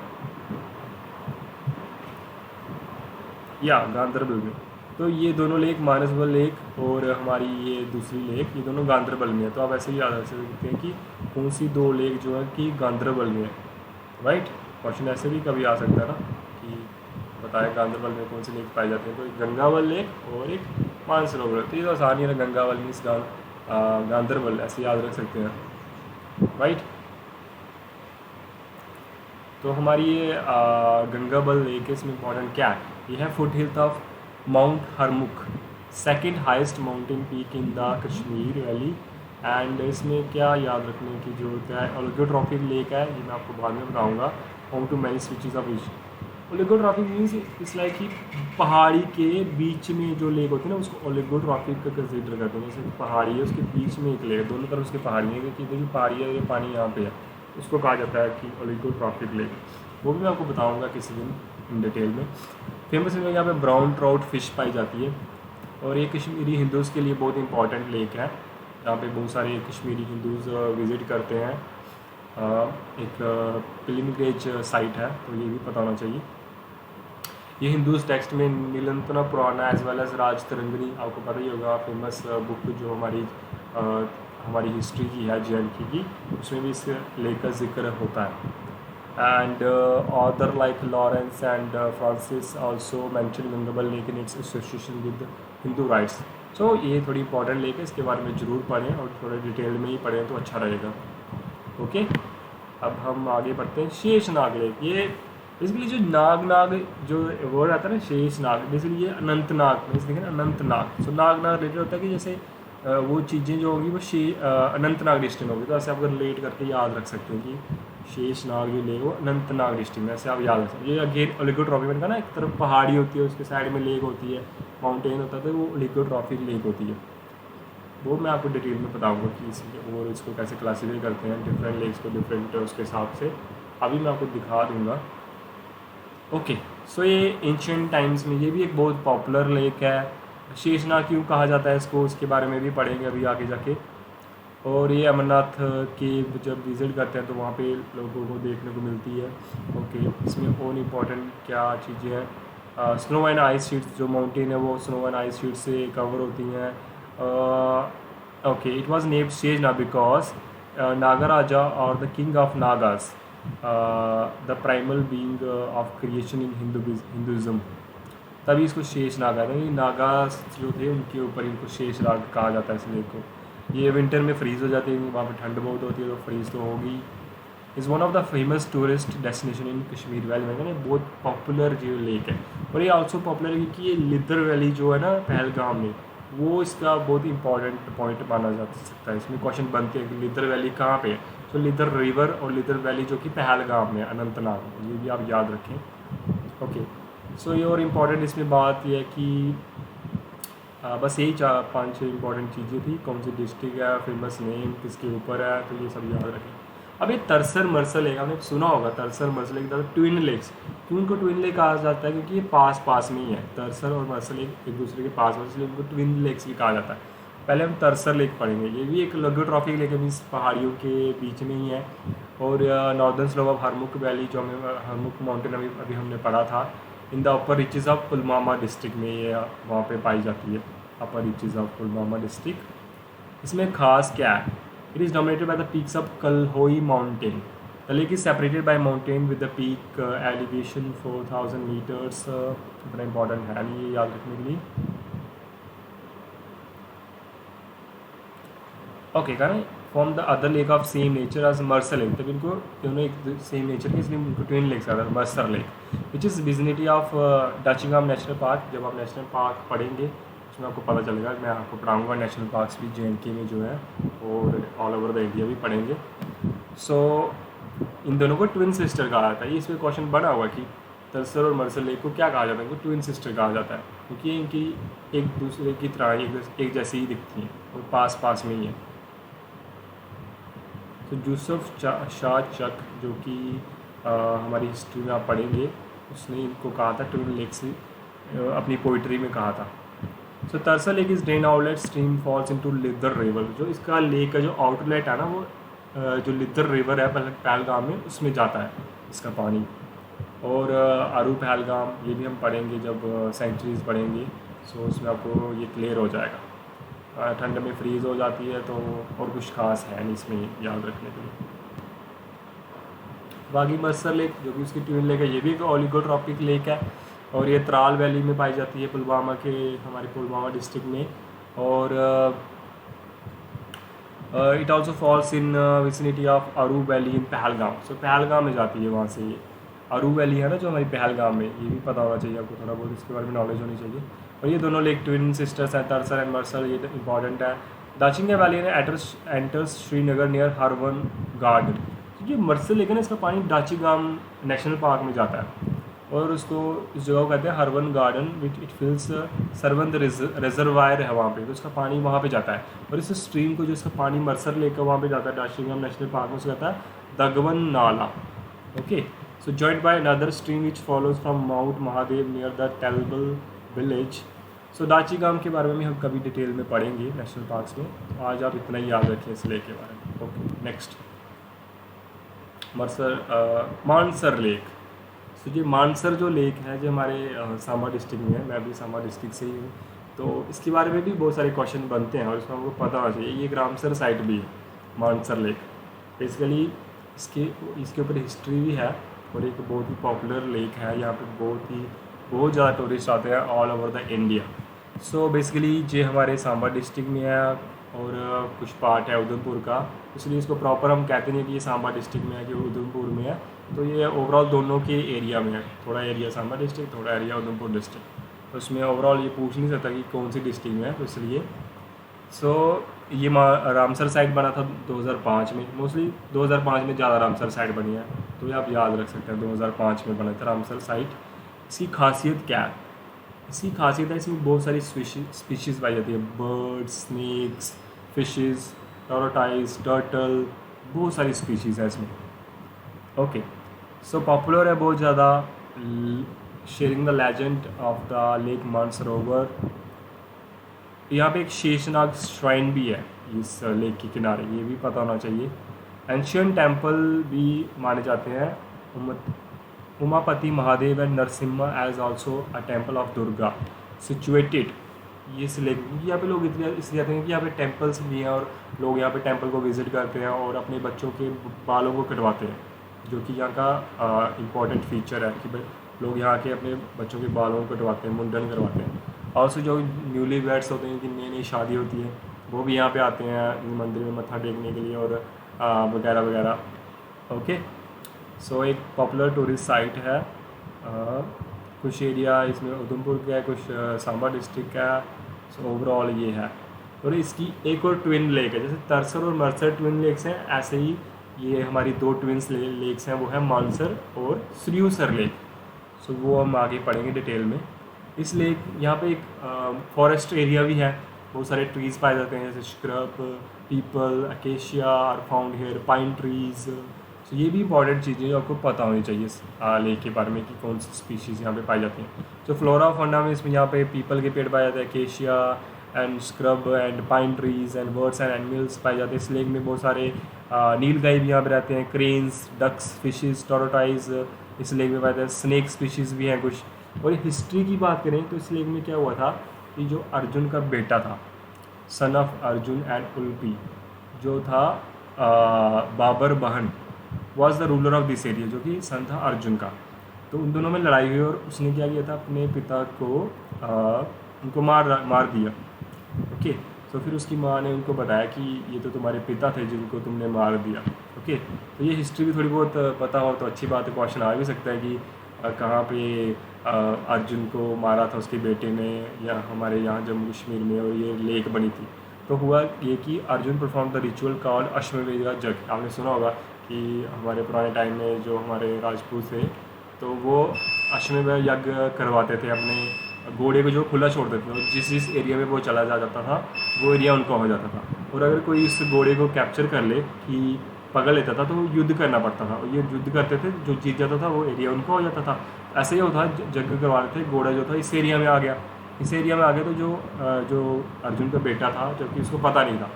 Speaker 1: या गांदरबल में। तो ये दोनों लेक, मानसबल लेक और हमारी ये दूसरी लेक, ये दोनों गांदरबल में है। तो आप ऐसे ही याद रख सकते हैं कि कौन सी दो लेक जो है कि गांदरबल में है, राइट। क्वेश्चन ऐसे भी कभी आ सकता है ना कि बताया गांदरबल में कौन सी लेक पाई जाती है, तो एक गंगाबल लेक और एक मानसरोवर। तो ये तो आसानी है ना, गंगाबल मीन्स गांदरबल, ऐसे याद रख सकते हैं, राइट। तो हमारी ये गंगाबल लेक है, इसमें इंपॉर्टेंट क्या है, ये है foot hill of mount Harmukh, second highest mountain peak in the Kashmir valley. And इसमें क्या याद रखने की जरूरत है, ओलिगोट्रॉफिक लेक है, ये मैं आपको बाद में बताऊंगा। Home to many species of fish. Oligotrophic means it's like कि पहाड़ी के बीच में जो लेक होती है ना, उसको ओलिगोट्रॉफिक का कंसिडर करते हैं। जैसे पहाड़ी है, उसके बीच में एक लेक, दोनों तरफ उसकी पहाड़ी है, कि देखिए पहाड़ी है, ये पानी यहाँ पे है, उसको कहा जाता है कि ओलिगोट्रॉफिक लेक। वो भी मैं आपको बताऊंगा किसी दिन इन डिटेल में। फेमस है यहाँ पे ब्राउन ट्राउट फिश पाई जाती है, और ये कश्मीरी हिंदूज़ के लिए बहुत इंपॉर्टेंट लेक है। यहाँ पे बहुत सारे कश्मीरी हिंदूज़ विज़िट करते हैं। एक पिलग्रिमेज साइट है, तो ये भी पता होना चाहिए। ये हिंदूज़ टेक्स्ट में नीलंतना पुराना एज वेल एज राज तरंगिणी, आपको पता ही होगा, फेमस बुक जो हमारी हिस्ट्री की है JNK की, उसमें भी इस लेक का जिक्र होता है। And author like Lawrence and Francis also mention Gangabal lake in its association with Hindu rites. So ये थोड़ी इंपॉर्टेंट लेक है, इसके बारे में ज़रूर पढ़ें और थोड़े डिटेल में ही पढ़ें तो अच्छा रहेगा। ओके, अब हम आगे बढ़ते हैं। शेषनाग लेक, ये बेसिकली जो नाग जो वर्ड आता है ना, शेषनाग, बेसिकली ये अनंतनाग में देखें ना, अनंतनाग। सो नाग रिलेटेड होता है कि जैसे वो चीज़ें जो होंगी वो अनंतनाग डिस्ट्रिक्ट होगी, तो ऐसे आप रिलेट करके याद रख सकते हैं कि शेषनाग जो लेक वो अनंतनाग डिस्ट्रिक्ट में, ऐसे आप याद रख सकते हैं। ये अगेन ओलिगोट्रॉफिक का ना, एक तरफ पहाड़ी होती है, उसके साइड में लेक होती है, माउंटेन होता है, तो वो ओलिगोट्रॉफिक लेक होती है। वो मैं आपको डिटेल में बताऊंगा कि और इसको कैसे क्लासीफाई करते हैं, डिफरेंट लेक्स को डिफरेंट उसके हिसाब से अभी मैं आपको दिखा दूंगा। ओके, सो ये एंशिएंट टाइम्स में ये भी एक बहुत पॉपुलर लेक है। शेषनाग क्यों कहा जाता है इसको, उसके बारे में भी पढ़ेंगे अभी आगे जाके। और ये अमरनाथ के जब विज़िट करते हैं तो वहाँ पे लोगों को देखने को मिलती है। ओके, इसमें और इम्पॉर्टेंट क्या चीज़ें हैं, स्नो एंड आइस शीट्स, जो माउंटेन है वो स्नो एंड आइस शीट से कवर होती हैं। Okay, it was named Sheshnag because Nagaraja और the king of Nagas, the primal being of creation in Hinduism, तभी इसको शेषनाग आता है। नागास जो थे उनके ऊपर इनको शेषनाग कहा जाता है इस लेक को। ये विंटर में फ्रीज़ हो जाती है, वहाँ पर ठंड बहुत होती है, तो फ्रीज़ तो होगी। Is one of the famous tourist destination in Kashmir valley में, ना बहुत पॉपुलर जो लेक है। और ये आल्सो पॉपुलर है क्योंकि ये लिदर वैली जो है ना पहलगाम में, वो इसका बहुत इंपॉर्टेंट पॉइंट माना जा सकता है। इसमें क्वेश्चन बनते हैं कि लिदर वैली कहाँ पे है, तो लिदर रिवर और लिदर वैली जो कि पहलगाम में, अनंतनाग, ये भी आप याद रखें। ओके, सो ये और इम्पॉर्टेंट इसमें बात यह है कि बस यही 4-5 इंपॉर्टेंट चीज़ें थी। कौन सी डिस्ट्रिक्ट है, फेमस नेम किसके ऊपर है, तो ये सब याद रखें। अब ये तरसर मरसर लेक आपने सुना होगा, तरसर मरसर लेक, ट्विन लेक्स। क्यों इनको ट्विन लेक कहा जाता है, क्योंकि ये पास में ही है, तरसर और मरसर लेक एक दूसरे के पास, इसलिए इनको ट्विन लेक्स भी कहा जाता है। पहले हम तरसर लेक पढ़ेंगे। ये भी एक लघुट्रॉफिक लेक है, मीन्स पहाड़ियों के बीच में ही है। और northern slope of Harmukh valley, जो हमें हरमुख माउंटेन अभी हमने पढ़ा था, in the upper reaches of Pulwama district में ये वहाँ पे पाई जाती है, upper reaches of Pulwama district. इसमें खास क्या है? It is dominated by the peaks of Kalahoi mountain. The lake is separated by mountain with the peak elevation 4000 meters. बड़ा इंपॉर्टेंट है नहीं ये याद रखने के लिए। ओके, कारण from the other lake of same nature as Mansar lake, तब इनको दोनों एक सेम नेचर के, इसलिए उनको ट्विन लेक्स आता है, Marsar lake which is vicinity of Dachigam national park. जब आप नेशनल पार्क पढ़ेंगे उसमें आपको पता चलेगा। मैं आपको पढ़ाऊँगा नेशनल पार्क्स भी JNK में जो है, और ऑल ओवर द इंडिया भी पढ़ेंगे। सो इन दोनों को ट्विन सिस्टर कहा जाता है। ये इसमें क्वेश्चन बना हुआ कि तरसर और मर्सर लेक को क्या कहा जाता है? इनको ट्विन सिस्टर कहा जाता है, क्योंकि इनकी एक दूसरे की तरह एक जैसी ही दिखती हैं और पास पास में ही है। तो यूसुफ शाह चक, जो कि हमारी हिस्ट्री में आप पढ़ेंगे, उसने इनको कहा था ट्विन लेक से, अपनी पोइट्री में कहा था। So Tarsar lake is drain outlet stream falls into Lidder river. जो इसका लेक का जो आउटलेट है ना, वो जो लिदर रिवर है पहलगाम में, उसमें जाता है इसका पानी। और अरू पहलगाम, ये भी हम पढ़ेंगे जब सेंचुरीज पढ़ेंगे। सो उसमें आपको ये क्लियर हो जाएगा। ठंड में फ्रीज़ हो जाती है, तो और कुछ खास है नहीं इसमें याद रखने के लिए। बाकी मर्सर लेक, जो कि उसकी ट्विन लेक है, ये भी एक ओलिगोट्रॉपिक लेक है, और ये त्राल वैली में पाई जाती है, पुलवामा के, हमारे पुलवामा डिस्ट्रिक्ट में। और it also falls in vicinity of अरू वैली इन पहलगाम। सो पहलगाम में जाती है वहाँ से ये। अरू वैली है ना जो हमारी पहलगाम में, ये भी पता होना चाहिए आपको, थोड़ा बहुत इसके बारे में नॉलेज होनी चाहिए। और ये दोनों लेक ट्विन सिस्टर्स हैं, तरसर एंड मर्सर, ये इंपॉर्टेंट है। Dachigam valley enters Srinagar near Harwan garden. ये मर्सर लेक है ना, इसका पानी डाचीगाम नेशनल पार्क में जाता है, और उसको इस जगह को कहते हैं Harwan garden, which it fills Sarband reservoir है वहाँ पे, तो उसका पानी वहाँ पे जाता है। और इस स्ट्रीम को, जो इसका पानी मर्सर लेक का वहाँ पे जाता है डाचीगाम नेशनल पार्क में, उसको कहता है Dagwan nala. Okay, so joined by another stream which follows from mount Mahadev near the Telbal village. So Dachigam के बारे में हम कभी डिटेल में पढ़ेंगे नेशनल पार्क्स में। आज आप इतना ही याद रखें इस लेक के बारे में। Okay, next Mansar lake. तो ये मानसर जो लेक है, जो हमारे सांबा डिस्ट्रिक्ट में है, मैं भी सांबा डिस्ट्रिक्ट से ही हूँ, तो इसके बारे में भी बहुत सारे क्वेश्चन बनते हैं, और इसमें हमको पता होना चाहिए। ये एक रामसर साइट भी है मानसर लेक। बेसिकली इसके ऊपर हिस्ट्री भी है, और एक बहुत ही पॉपुलर लेक है। यहाँ पे बहुत ज़्यादा टूरिस्ट आते हैं all over the India. So basically ये हमारे सांबा डिस्ट्रिक्ट में है, और कुछ पार्ट है उधमपुर का, इसलिए इसको प्रॉपर हम कहते नहीं कि ये सांबा डिस्ट्रिक्ट में है कि उधमपुर में है। तो ये ओवरऑल दोनों के एरिया में है, थोड़ा एरिया सांबा डिस्ट्रिक्ट, थोड़ा एरिया उधमपुर डिस्ट्रिक्ट। तो उसमें ओवरऑल ये पूछ नहीं सकता कि कौन सी डिस्ट्रिक्ट में है, तो इसलिए। सो ये रामसर साइट बना था 2005 में। मोस्टली 2005 में ज़्यादा रामसर साइट बनी है, तो ये आप याद रख सकते हैं 2005 में बना था रामसर साइट। इसकी खासियत क्या है? इसकी खासियत है, इसमें बहुत सारी स्पीशीज़ पाई जाती है, बर्ड्स, स्नेक्स, फिशेज़, टोरोटाइज, टर्टल, बहुत सारी स्पीशीज़ है इसमें। ओके, सो पॉपुलर है बहुत ज़्यादा, sharing the legend of the lake Mansarovar. यहाँ पे एक शेषनाग श्राइन भी है इस लेक के किनारे, ये भी पता होना चाहिए। एंशियंट टेम्पल भी माने जाते हैं, Umapati Mahadev and Narasimha as also a temple of Durga situated. ये इस लेक, यहाँ पे लोग इसलिए आते हैं कि यहाँ पे टेम्पल्स भी हैं, और लोग यहाँ पे टेम्पल को विज़िट करते हैं और अपने बच्चों के बालों को कटवाते हैं, जो कि यहाँ का इम्पॉर्टेंट फीचर है कि लोग यहाँ के अपने बच्चों के बालों को कटवाते हैं, मुंडन करवाते हैं। और उससे जो न्यूली वेड्स होते हैं, जिनकी नई नई शादी होती है, वो भी यहाँ पे आते हैं मंदिर में मत्था टेकने के लिए, और वगैरह वगैरह। ओके, सो एक पॉपुलर टूरिस्ट साइट है। कुछ एरिया इसमें उधमपुर का है, कुछ सांबा डिस्ट्रिक्ट का है। सो ओवरऑल ये है। और इसकी एक और ट्विन लेक है, जैसे तरसर और मर्सर ट्विन लेक्स हैं, ऐसे ही ये हमारी दो ट्विन्स लेक्स हैं, वो है मानसर और सरियूसर लेक। सो वो हम आगे पढ़ेंगे डिटेल में। इस लेक, यहाँ पे एक फॉरेस्ट एरिया भी है, बहुत सारे ट्रीज़ पाए जाते हैं, जैसे scrub, peepal, acacia are found here, pine trees. तो ये भी इंपॉर्टेंट चीज़ें जो आपको पता होनी चाहिए इस लेक के बारे में कि कौन सी स्पीशीज़ यहाँ पे पाई जाती हैं। तो फ्लोरा ऑफ फौना में इसमें यहाँ पे पीपल के पेड़ पाए जाते हैं, acacia, and scrub and pine trees and birds and animals पाए जाते हैं। इस लेक में बहुत सारे नीलगाय भी यहाँ पे रहते हैं, क्रेन्स, डक्स, फिशेस, टोरोटाइज इस लेक में पाए जाते हैं, स्नेक स्पीशीज़ भी हैं कुछ। और हिस्ट्री की बात करें तो इस लेक में क्या हुआ था कि जो अर्जुन का बेटा था, son of Arjun and Ulupi, जो था बाबर बहन, was the ruler of this area, जो कि सन था अर्जुन का। तो उन दोनों में लड़ाई हुई और उसने क्या किया था, अपने पिता को उनको मार दिया। ओके, तो फिर उसकी माँ ने उनको बताया कि ये तो तुम्हारे पिता थे जिनको तुमने मार दिया। ओके, तो ये हिस्ट्री भी थोड़ी बहुत पता हो तो अच्छी बात है। क्वेश्चन आ भी सकता है कि कहाँ पे अर्जुन को मारा था उसके बेटे ने, या हमारे यहाँ जम्मू कश्मीर में, और ये लेक बनी थी। तो हुआ ये कि Arjun perform the ritual called अश्वमेध यज्ञ। आपने सुना होगा कि हमारे पुराने टाइम में जो हमारे राजपूत थे तो वो अश्वमेध यज्ञ करवाते थे, अपने घोड़े को जो खुला छोड़ देते थे, जिस जिस एरिया में वो चला जाता था वो एरिया उनका हो जाता था। और अगर कोई इस घोड़े को कैप्चर कर ले कि पकड़ लेता था तो वो युद्ध करना पड़ता था, और ये युद्ध करते थे, जो जीत जाता था वो एरिया उनका हो जाता था। ऐसे ही होता यज्ञ करवा रहे थे, घोड़ा जो था इस एरिया में आ गया, इस एरिया में आ गया, तो जो अर्जुन का बेटा था, जबकि उसको पता नहीं था,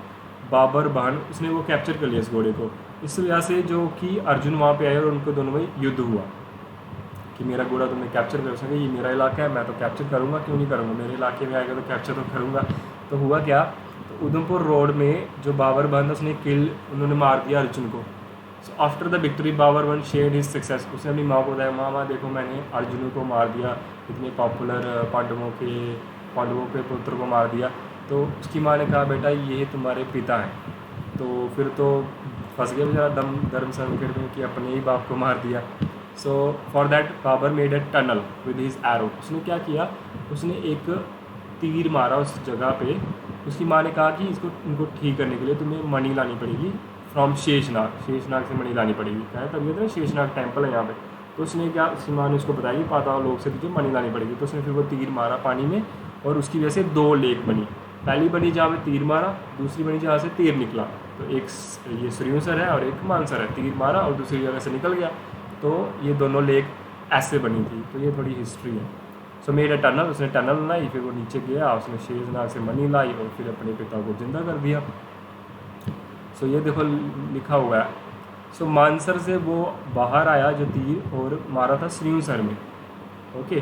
Speaker 1: बाबर बहन, उसने वो कैप्चर कर लिया इस घोड़े को। इस वजह से जो कि अर्जुन वहाँ पे आए और उनको दोनों में युद्ध हुआ कि मेरा घोड़ा तुमने कैप्चर कर सके, ये मेरा इलाका है, मैं तो कैप्चर करूँगा, क्यों नहीं करूँगा, मेरे इलाके में आएगा तो कैप्चर तो करूँगा। तो हुआ क्या, तो उधमपुर रोड में जो बाबर बहन था उसने उन्होंने मार दिया अर्जुन को। So after the victory Babar बहन शेयर्ड हिज सक्सेस। उसने अपनी माँ को बताया, माँ देखो मैंने अर्जुन को मार दिया, इतने पॉपुलर पांडवों के पुत्र को मार दिया। तो उसकी माँ ने कहा, बेटा ये तुम्हारे पिता हैं। तो फिर तो फंस गया बेचारा धर्म संकट में कि अपने ही बाप को मार दिया। So for that Babar made a tunnel with his arrow. उसने क्या किया, उसने एक तीर मारा उस जगह पे। उसकी माँ ने कहा कि इनको ठीक करने के लिए तुम्हें मणि लानी पड़ेगी फ्रॉम शेषनाग से मणि लानी पड़ेगी। क्या है, तभी तो शेषनाग टेम्पल है यहाँ पे। तो उसने क्या, उसकी माँ ने उसको बताया कि पाताल लोक से तुझे मणि लानी पड़ेगी। तो उसने फिर वो तीर मारा पानी में, और उसकी वजह से 2 लेक बनी। पहली बनी जहाँ पे तीर मारा, दूसरी बनी जहाँ से तीर निकला। तो एक ये सरियूसर है और एक मानसर है, तीर मारा और दूसरी जगह से निकल गया, तो ये दोनों लेक ऐसे बनी थी। तो ये थोड़ी हिस्ट्री है। सो मेड अ टनल, उसने टनल बनाई, फिर वो नीचे गया, उसने शेषनाग से मणि लाई और फिर अपने पिता को जिंदा कर दिया। सो ये देखो लिखा हुआ है। सो मानसर से वो बाहर आया जो तीर, और मारा था सरियूसर में। ओके,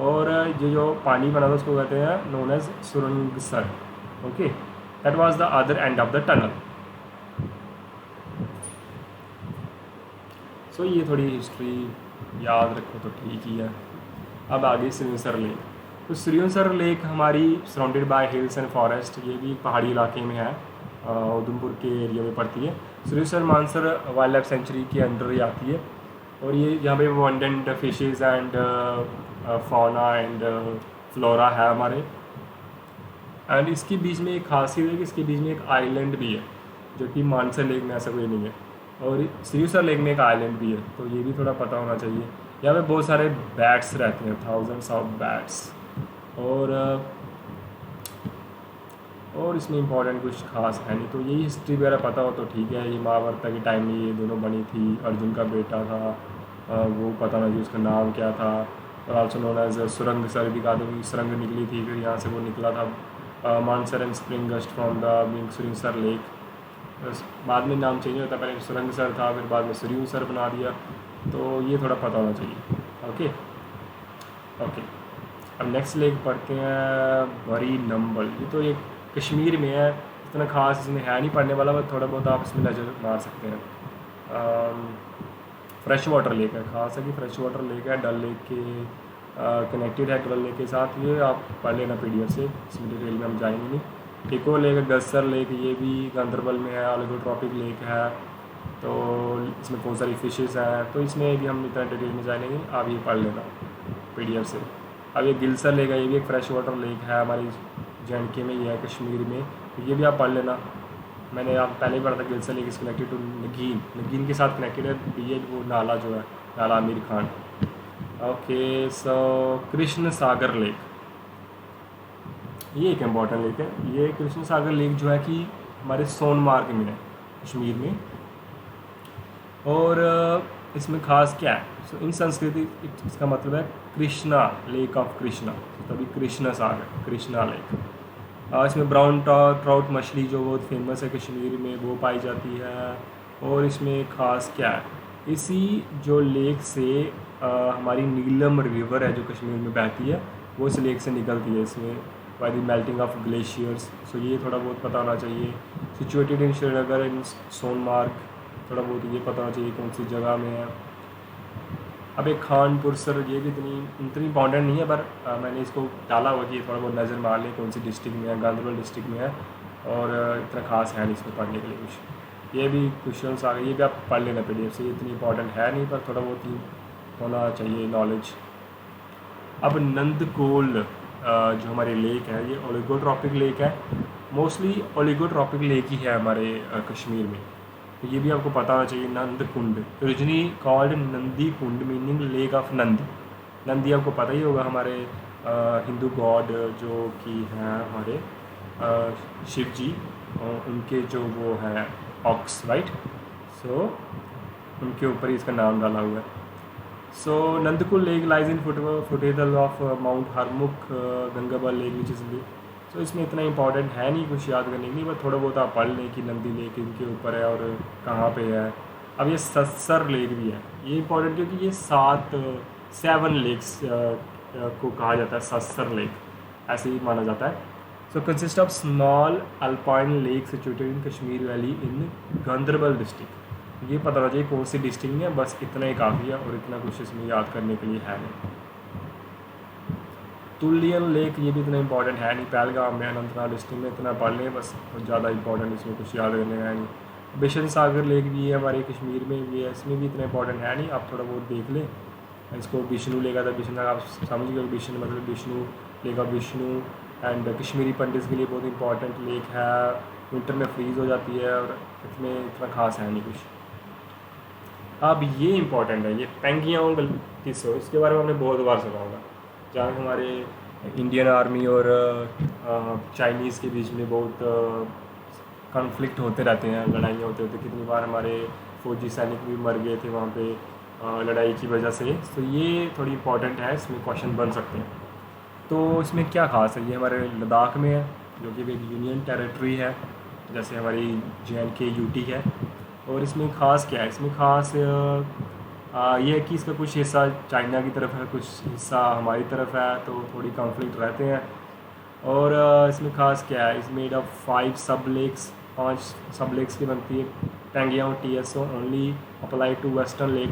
Speaker 1: और ये जो पानी बना था उसको कहते हैं known as Surangsar. Okay, that was the other end of the tunnel. So ये थोड़ी हिस्ट्री याद रखो तो ठीक ही है। अब आगे सरियूसर लेक। तो सरियूसर लेक हमारी surrounded by hills and forest, ये भी पहाड़ी इलाके में है, उधमपुर के एरिया में पड़ती है। सरियूसर मानसर वाइल्ड लाइफ सेंचुरी के अंडर ही आती है, और ये यहाँ पे abundant fishes and fauna and flora है हमारे। एंड इसके बीच में एक खासियत है कि इसके बीच में एक आइलैंड भी है, जो कि मानसर लेक में ऐसा कोई नहीं है, और सरियूसर लेक में एक आइलैंड भी है। तो ये भी थोड़ा पता होना चाहिए। यहाँ पे बहुत सारे बैट्स रहते हैं, थाउजेंड्स ऑफ बैट्स, और इसमें इंपॉर्टेंट कुछ खास है नहीं। तो यही हिस्ट्री वगैरह पता हो तो ठीक है। ये महाभारत के टाइम में ये दोनों बनी थी, अर्जुन का बेटा था, वो पता नहीं उसका नाम क्या था। और आल्सो नोन एज सुरंग सर भी कहा था, सुरंग निकली थी, फिर यहाँ से वो निकला था Mansar and spring gushed from the Surinsar lake. बाद में नाम चेंज होता, पहले सुरंग सर था, फिर बाद में सरियूसर बना दिया। तो ये थोड़ा पता होना चाहिए। ओके, अब नेक्स्ट लेक पढ़ते हैं बरी नंबल। ये तो एक कश्मीर में है, इतना खास इसमें है नहीं पढ़ने वाला, बस थोड़ा बहुत आप इसमें नज़र मार सकते हैं। फ्रेश वाटर लेक है, खास है कि फ्रेश वाटर लेक है, डल लेक के कनेक्टेड है डल लेक के साथ। ये आप पढ़ लेना PDF से, इसमें डिटेल में हम जाएंगे नहीं। एक और लेक है गस्सर लेक, ये भी गांधरबल में है, ऑलिगोट्रॉपिक लेक है। तो इसमें बहुत सारी फिशेस हैं, तो इसमें भी हम इतना डिटेल में जाएंगे, आप ये पढ़ लेना PDF से। अब ये गिलसर लेक है, ये भी एक फ्रेश वाटर लेक है, हमारी JNK में ही है, कश्मीर में। तो ये भी आप पढ़ लेना। मैंने आप पहले ही पढ़ा था, Gilsar lake is connected to Nageen के साथ कनेक्टेड है, वो नाला जो है, nala Amir Khan. Okay, so Krishna Sagar lake, ये एक इम्पॉर्टेंट लेक है। ये कृष्ण सागर लेक जो है कि हमारे सोनमार्ग में है, कश्मीर में। और इसमें खास क्या है, सो इन संस्कृति इसका मतलब है कृष्णा, लेक ऑफ कृष्णा, तभी कृष्ण सागर, कृष्णा लेक। इसमें ब्राउन ट्राउट मछली जो बहुत फेमस है कश्मीर में वो पाई जाती है। और इसमें ख़ास क्या है, इसी जो लेक से हमारी नीलम रिवर है जो कश्मीर में बहती है वो इस लेक से निकलती है, इसमें by the melting of glaciers. So ये थोड़ा बहुत पता होना चाहिए। Situated in Srinagar in Sonamarg, थोड़ा बहुत ये पता होना चाहिए कौन सी जगह में है। अब एक खानपुर सर, ये भी इतनी इंपॉर्टेंट नहीं है, पर मैंने इसको डाला हुआ कि थोड़ा बहुत नज़र मार लें कौन सी डिस्ट्रिक्ट में है, गांधरबल डिस्ट्रिक्ट में है। और इतना खास है नहीं इसमें पढ़ने के लिए कुछ। ये भी क्वेश्चंस आ गए, ये भी आप पढ़ लेना PDF से, ये इतनी इंपॉर्टेंट है नहीं, पर थोड़ा बहुत ही होना चाहिए नॉलेज। अब नंदकोल जो हमारे लेक है ये ओलिगोट्रॉपिक लेक है, मोस्टली ओलिगोट्रॉपिक लेक ही है हमारे कश्मीर में। तो ये भी आपको पता होना चाहिए। Nand Kund originally called Nandi Kund meaning lake of Nandi. Nandi आपको पता ही होगा, हमारे हिंदू गॉड जो कि हैं हमारे शिव जी, उनके जो वो हैं ऑक्स, राइट। सो उनके ऊपर ही इसका नाम डाला हुआ है। So Nandkol lake lies in foothill of mount Harmukh Gangabal lake which is. तो इसमें इतना इंपॉर्टेंट है नहीं कुछ याद करने के लिए, बस थोड़ा बहुत आप पढ़ लें कि नंदी लेक इनके ऊपर है और कहाँ पे है। अब ये सत्सर लेक भी है, ये इंपॉर्टेंट क्योंकि ये 7 लेक्स को कहा जाता है सत्सर लेक, ऐसे ही माना जाता है। So consist of small alpine lake situated in Kashmir valley in Ganderbal district. ये पता होना चाहिए कौन सी डिस्ट्रिक्ट है, बस इतना ही काफ़ी है और इतना कुछ इसमें याद करने के लिए है नहीं। तुलियन लेक, ये भी इतना इंपॉर्टेंट है नहीं, पहलगाम में अनंतनाग डिस्ट्रिक्ट में, इतना पढ़ लें बस, ज़्यादा इंपॉर्टेंट इसमें कुछ याद करने का है नहीं। बिशन सागर लेक भी है हमारे कश्मीर में भी है, इसमें भी इतना इंपॉर्टेंट है नहीं, आप थोड़ा बहुत देख लें। इसको विष्णु लेगा था, विष्णु आप समझ गए, विष्णु मतलब विष्णु लेगा विष्णु। एंड कश्मीरी पंडित के लिए बहुत इंपॉर्टेंट लेक है, विंटर में फ्रीज़ हो जाती है और इसमें इतना खास है नहीं कुछ। अब ये इंपॉर्टेंट है, ये पेंगियांग तिसो, इसके बारे में हमने बहुत बार सुना होगा, जहाँ हमारे इंडियन आर्मी और चाइनीज़ के बीच में बहुत कॉन्फ्लिक्ट होते रहते हैं, लड़ाइयाँ होते होते, कितनी बार हमारे फौजी सैनिक भी मर गए थे वहाँ पे लड़ाई की वजह से। तो ये थोड़ी इंपॉर्टेंट है, इसमें क्वेश्चन बन सकते हैं। तो इसमें क्या खास है, ये हमारे लद्दाख में है जो कि एक यूनियन टेरिटरी है, जैसे हमारी JNK UT है। और इसमें ख़ास क्या है, इसमें ख़ास ये है कि इसका कुछ हिस्सा चाइना की तरफ है, कुछ हिस्सा हमारी तरफ है, तो थोड़ी कॉन्फ्लिक्ट रहते हैं। और इसमें ख़ास क्या है, इस मेड ऑफ 5 सब लेक्स, 5 सब लेक्स की बनती है। Pangong TSO only apply to western lake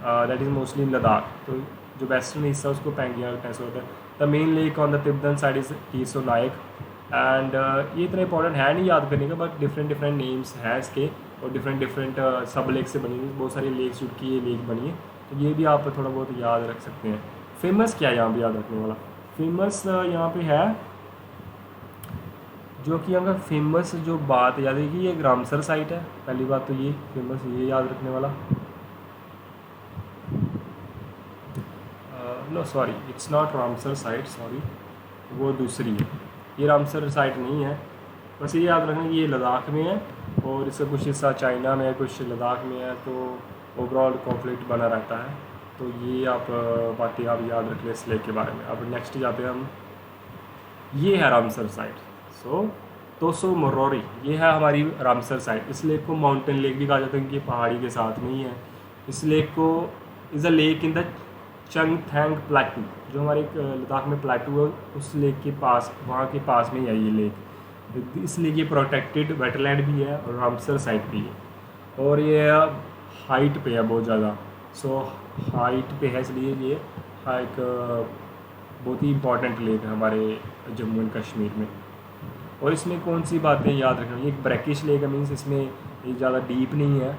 Speaker 1: that is mostly in Ladakh. तो जो वेस्टर्न हिस्सा उसको पेंगियांग TSO होता है। The main lake on the Tibetan side is TSO नायक। एंड ये इतना इंपॉर्टेंट है नहीं याद करने का, बट डिफरेंट नेम्स हैं इसके और डिफरेंट सब लेक से बनी हुई बहुत सारी लेक्स की ये लेक बनी है, तो ये भी आप थोड़ा बहुत याद रख सकते हैं। फेमस क्या है यहाँ पे याद रखने वाला, फेमस यहाँ पे है जो कि अगर फेमस जो बात याद है कि ये रामसर साइट है, पहली बात तो ये फेमस ये याद रखने वाला। No sorry, it's not Ramsar site, sorry वो दूसरी है, ये रामसर साइट नहीं है। बस ये याद रखना कि ये लद्दाख में है और इसका कुछ हिस्सा चाइना में है, कुछ लद्दाख में है, तो ओवरऑल कॉन्फ्लिक्ट बना रहता है। तो ये आप बातें आप याद रख लें इस लेक के बारे में। अब नेक्स्ट जाते हैं हम, ये है रामसर साइट। सो तोसो मोरोरी, ये है हमारी रामसर साइट। इस लेक को माउंटेन लेक भी कहा जाता है क्योंकि पहाड़ी के साथ में ही है। इस लेक को is a lake in the Changthang plateau, जो हमारे लद्दाख में प्लेटू है उस लेक के पास, वहाँ के पास में ही है ये लेक। इसलिए ये प्रोटेक्टेड वेटलैंड भी है और रामसर साइट भी है और ये हाइट पे है बहुत ज़्यादा। सो हाइट पे है इसलिए ये एक बहुत ही इंपॉर्टेंट लेक है हमारे जम्मू एंड कश्मीर में। और इसमें कौन सी बातें याद रखना, ये एक ब्रैकिश लेक है, मीन्स इसमें ये ज़्यादा डीप नहीं है,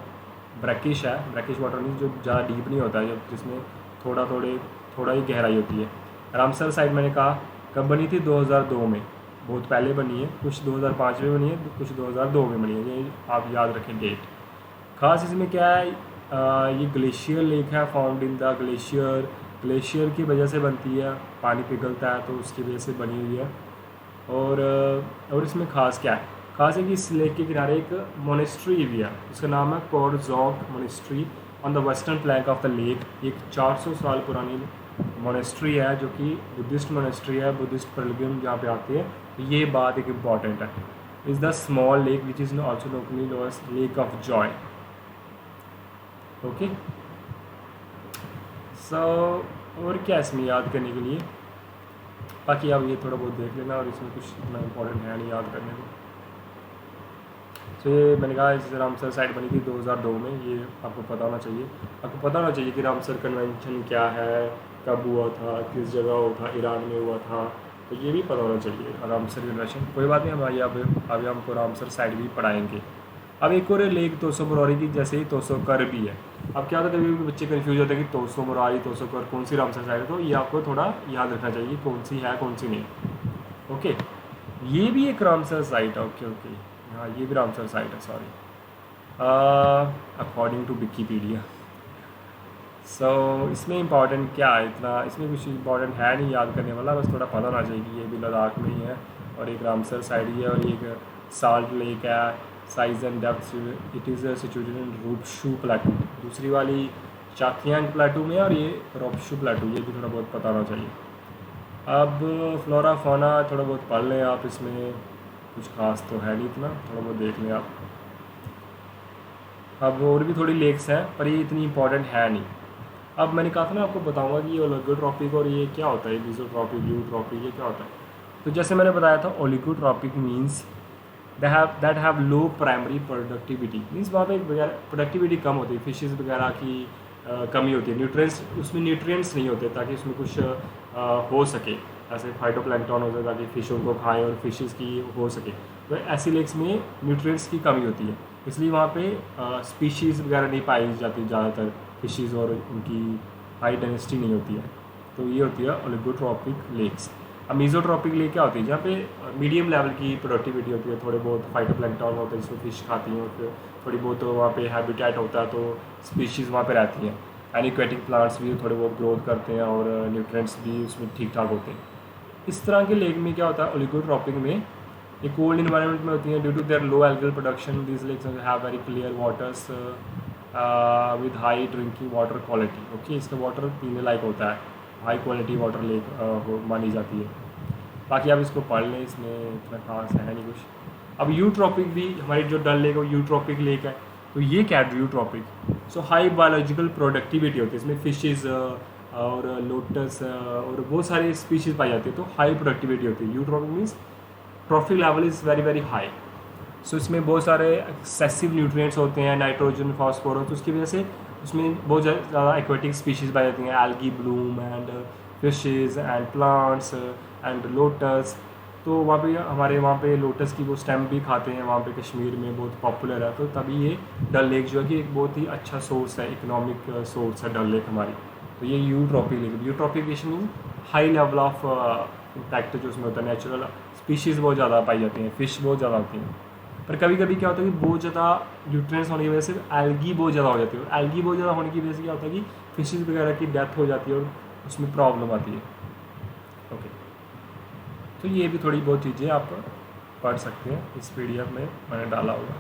Speaker 1: ब्रैकिश है। ब्रैकिश वाटर मीन्स जो ज़्यादा डीप नहीं होता है, जिसमें थोड़ा ही गहराई होती है। रामसर साइट मैंने कहा कब बनी थी, 2002 में, बहुत पहले बनी है, कुछ 2005 में बनी है, कुछ 2002 में बनी है, ये आप याद रखें डेट। ख़ास इसमें क्या है, ये ग्लेशियर लेक है, फाउंड इन द ग्लेशियर की वजह से बनती है, पानी पिघलता है तो उसकी वजह से बनी हुई है। और इसमें ख़ास क्या है, ख़ास है कि इस लेक के किनारे एक मोनेस्ट्री भी है, उसका नाम है Korzok monastery on the western flank of the lake. एक 400 साल पुरानी मोनेस्ट्री है जो कि बुद्धिस्ट मोनेस्ट्री है, बुद्धिस्ट पिलग्रिम जहाँ पे आते हैं। तो ये बात एक इम्पॉर्टेंट है। Is the small lake which is also locally known as lake of joy. Okay, so और क्या इसमें याद करने के लिए, बाकी आप ये थोड़ा बहुत देख लेना, और इसमें कुछ इतना इम्पोर्टेंट है नहीं याद करने को। तो ये मैंने कहा इस रामसर साइट बनी थी 2002 में, ये आपको पता होना चाहिए। आपको पता होना चाहिए कि रामसर कन्वेंशन क्या है, कब हुआ था, किस जगह हुआ था, ईरान में हुआ था, तो ये भी पता होना चाहिए रामसर कन्वेंशन। कोई बात नहीं, हम आइए अभी हमको रामसर साइट भी पढ़ाएंगे। अब एक और लेक तोसो मोरारी की जैसे ही तोसो कर भी है। अब क्या होता है, कभी भी बच्चे कन्फ्यूज होते हैं कि तोसो मोरारी तोसो कर कौन सी रामसर साइट है, तो ये आपको थोड़ा याद रखना चाहिए कौन सी है कौन सी नहीं। ओके, ये भी एक रामसर साइट है। ओके ओके, हाँ ये भी रामसर साइट है, सॉरी, अकॉर्डिंग टू विकीपीडिया। सो इसमें इंपॉर्टेंट क्या है, इतना इसमें कुछ इंपॉर्टेंट है नहीं याद करने वाला, बस थोड़ा पता होना चाहिए कि ये भी लद्दाख में ही है, और एक रामसर साइट ही है, और एक साल्ट लेक है। Size and depth it is situated in Rupshu plateau, दूसरी वाली चाकियांग प्लेटू में, और ये रूपशू प्लेटू, ये भी थोड़ा बहुत पता होना चाहिए। अब फ्लोरा फाना थोड़ा बहुत पढ़ लें आप, इसमें कुछ खास तो है नहीं इतना, थोड़ा बहुत देख लें आप। अब और भी थोड़ी लेक्स हैं पर ये इतनी इंपॉर्टेंट है नहीं। अब मैंने कहा था ना आपको बताऊंगा कि ये ओलिगोट्रॉपिक और ये क्या होता है, मीसोट्रॉपिक, यूट्रॉपिक, ये क्या होता है। तो जैसे मैंने बताया था, oligotrophic means that have low primary productivity, means वहाँ पे प्रोडक्टिविटी कम होती है, फिशेस वगैरह की कमी होती है, न्यूट्रिएंट्स उसमें न्यूट्रिएंट्स नहीं होते ताकि उसमें कुछ हो सके, ऐसे फाइटोप्लैंक्टन होता है ताकि फिशों को खाएं और फिशेस की हो सके। तो ऐसी लेक्स में न्यूट्रिएंट्स की कमी होती है, इसलिए वहाँ पे स्पीशीज़ वगैरह नहीं पाई जाती ज़्यादातर फिशेस, और उनकी हाई डेंसिटी नहीं होती है। तो ये होती है ओलिगोट्रॉपिक लेक्स। अब मीज़ोट्रॉपिक लेक क्या होती है, जहाँ पे मीडियम लेवल की प्रोडक्टिविटी होती है, थोड़े बहुत फाइटोप्लैंक्टन होता है जिसको फिश खाती हैं, और फिर थोड़ी बहुत तो वहाँ पे हैबिटेट होता है, तो स्पीशीज़ वहाँ पे रहती हैं। एनिक्वेटिक प्लांट्स भी थोड़े बहुत ग्रोथ करते हैं, और न्यूट्रिएंट्स भी उसमें ठीक ठाक होते हैं। इस तरह के लेक में क्या होता है, ओलिगोट्रॉपिक में ये कोल्ड इन्वायरमेंट में होती हैं। Due to their low algal production these lakes have very clear waters with high drinking water quality. Okay, इसका वाटर पीने लायक होता है, हाई क्वालिटी वाटर लेक मानी जाती है। बाकी आप इसको पढ़ लें, इसमें इतना खास है नहीं कुछ। अब यूट्रॉपिक भी, हमारी जो डल लेक है वो यूट्रॉपिक लेक है। तो ये क्या है यूट्रॉपिक, सो हाई बायोलॉजिकल प्रोडक्टिविटी होती है इसमें, फिशेस और लोटस और बहुत सारी स्पीशीज़ पाई जाती है, तो हाई प्रोडक्टिविटी होती है। Eutrophic means trophic level is very very high. So इसमें बहुत सारे एक्सेसिव न्यूट्रिएंट्स होते हैं, नाइट्रोजन, फास्फोरस, तो उसकी वजह से उसमें बहुत ज़्यादा एक्वेटिक स्पीशीज़ पाई जाती हैं, algae Bloom and fishes and plants and lotus. तो वहाँ पे हमारे वहाँ पे लोटस की वो स्टेम भी खाते हैं, वहाँ पे कश्मीर में बहुत पॉपुलर है। तो तभी ये डल लेक जो है कि एक बहुत ही अच्छा सोर्स है, इकोनॉमिक सोर्स है डल लेक हमारी। तो ये eutrophic lake, eutrophication mean high level of impact जो उसमें होता है, नेचुरल स्पीशीज़ बहुत ज़्यादा पाई जाती हैं, फ़िश बहुत ज़्यादा होती हैं। पर कभी कभी क्या होता है कि बहुत ज़्यादा न्यूट्रिएंट्स होने की वजह से एल्गी बहुत ज़्यादा हो जाती है, और एल्गी बहुत ज़्यादा होने की वजह से क्या होता है कि फिशेज़ वगैरह की डेथ हो जाती है और उसमें प्रॉब्लम आती है। ओके, तो ये भी थोड़ी बहुत चीज़ें आप पढ़ सकते हैं, इस PDF में मैंने डाला होगा।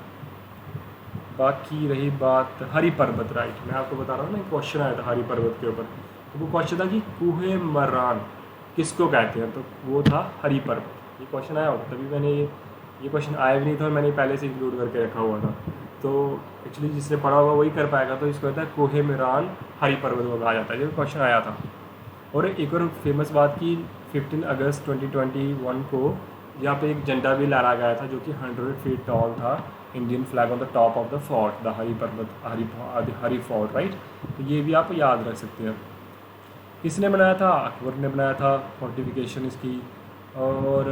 Speaker 1: बाकी रही बात हरी पर्वत, राइट, मैं आपको बता रहा हूँ ना, क्वेश्चन आया था हरी पर्वत के ऊपर। तो वो क्वेश्चन था कि कुहे मर्रान किसको कहते हैं, तो वो था हरी पर्वत। ये क्वेश्चन आया होगा, तभी मैंने ये क्वेश्चन आया भी नहीं था और मैंने पहले से इंक्लूड करके रखा हुआ था। तो एक्चुअली जिसने पढ़ा होगा वही कर पाएगा, तो इसको कहता है कुहे मर्रान हरी पर्वत को कहा जाता है, जो क्वेश्चन आया था। और एक और फेमस बात की 15 अगस्त 2021 को यहाँ पे एक झंडा भी लहराया गया था जो कि 100 फीट टॉल था, Indian flag on the top of the fort, the Hari Parbat Hari fort, right. तो ये भी आप याद रख सकते हैं। किसने बनाया था, अकबर ने बनाया था फोर्टिफिकेशन इसकी। और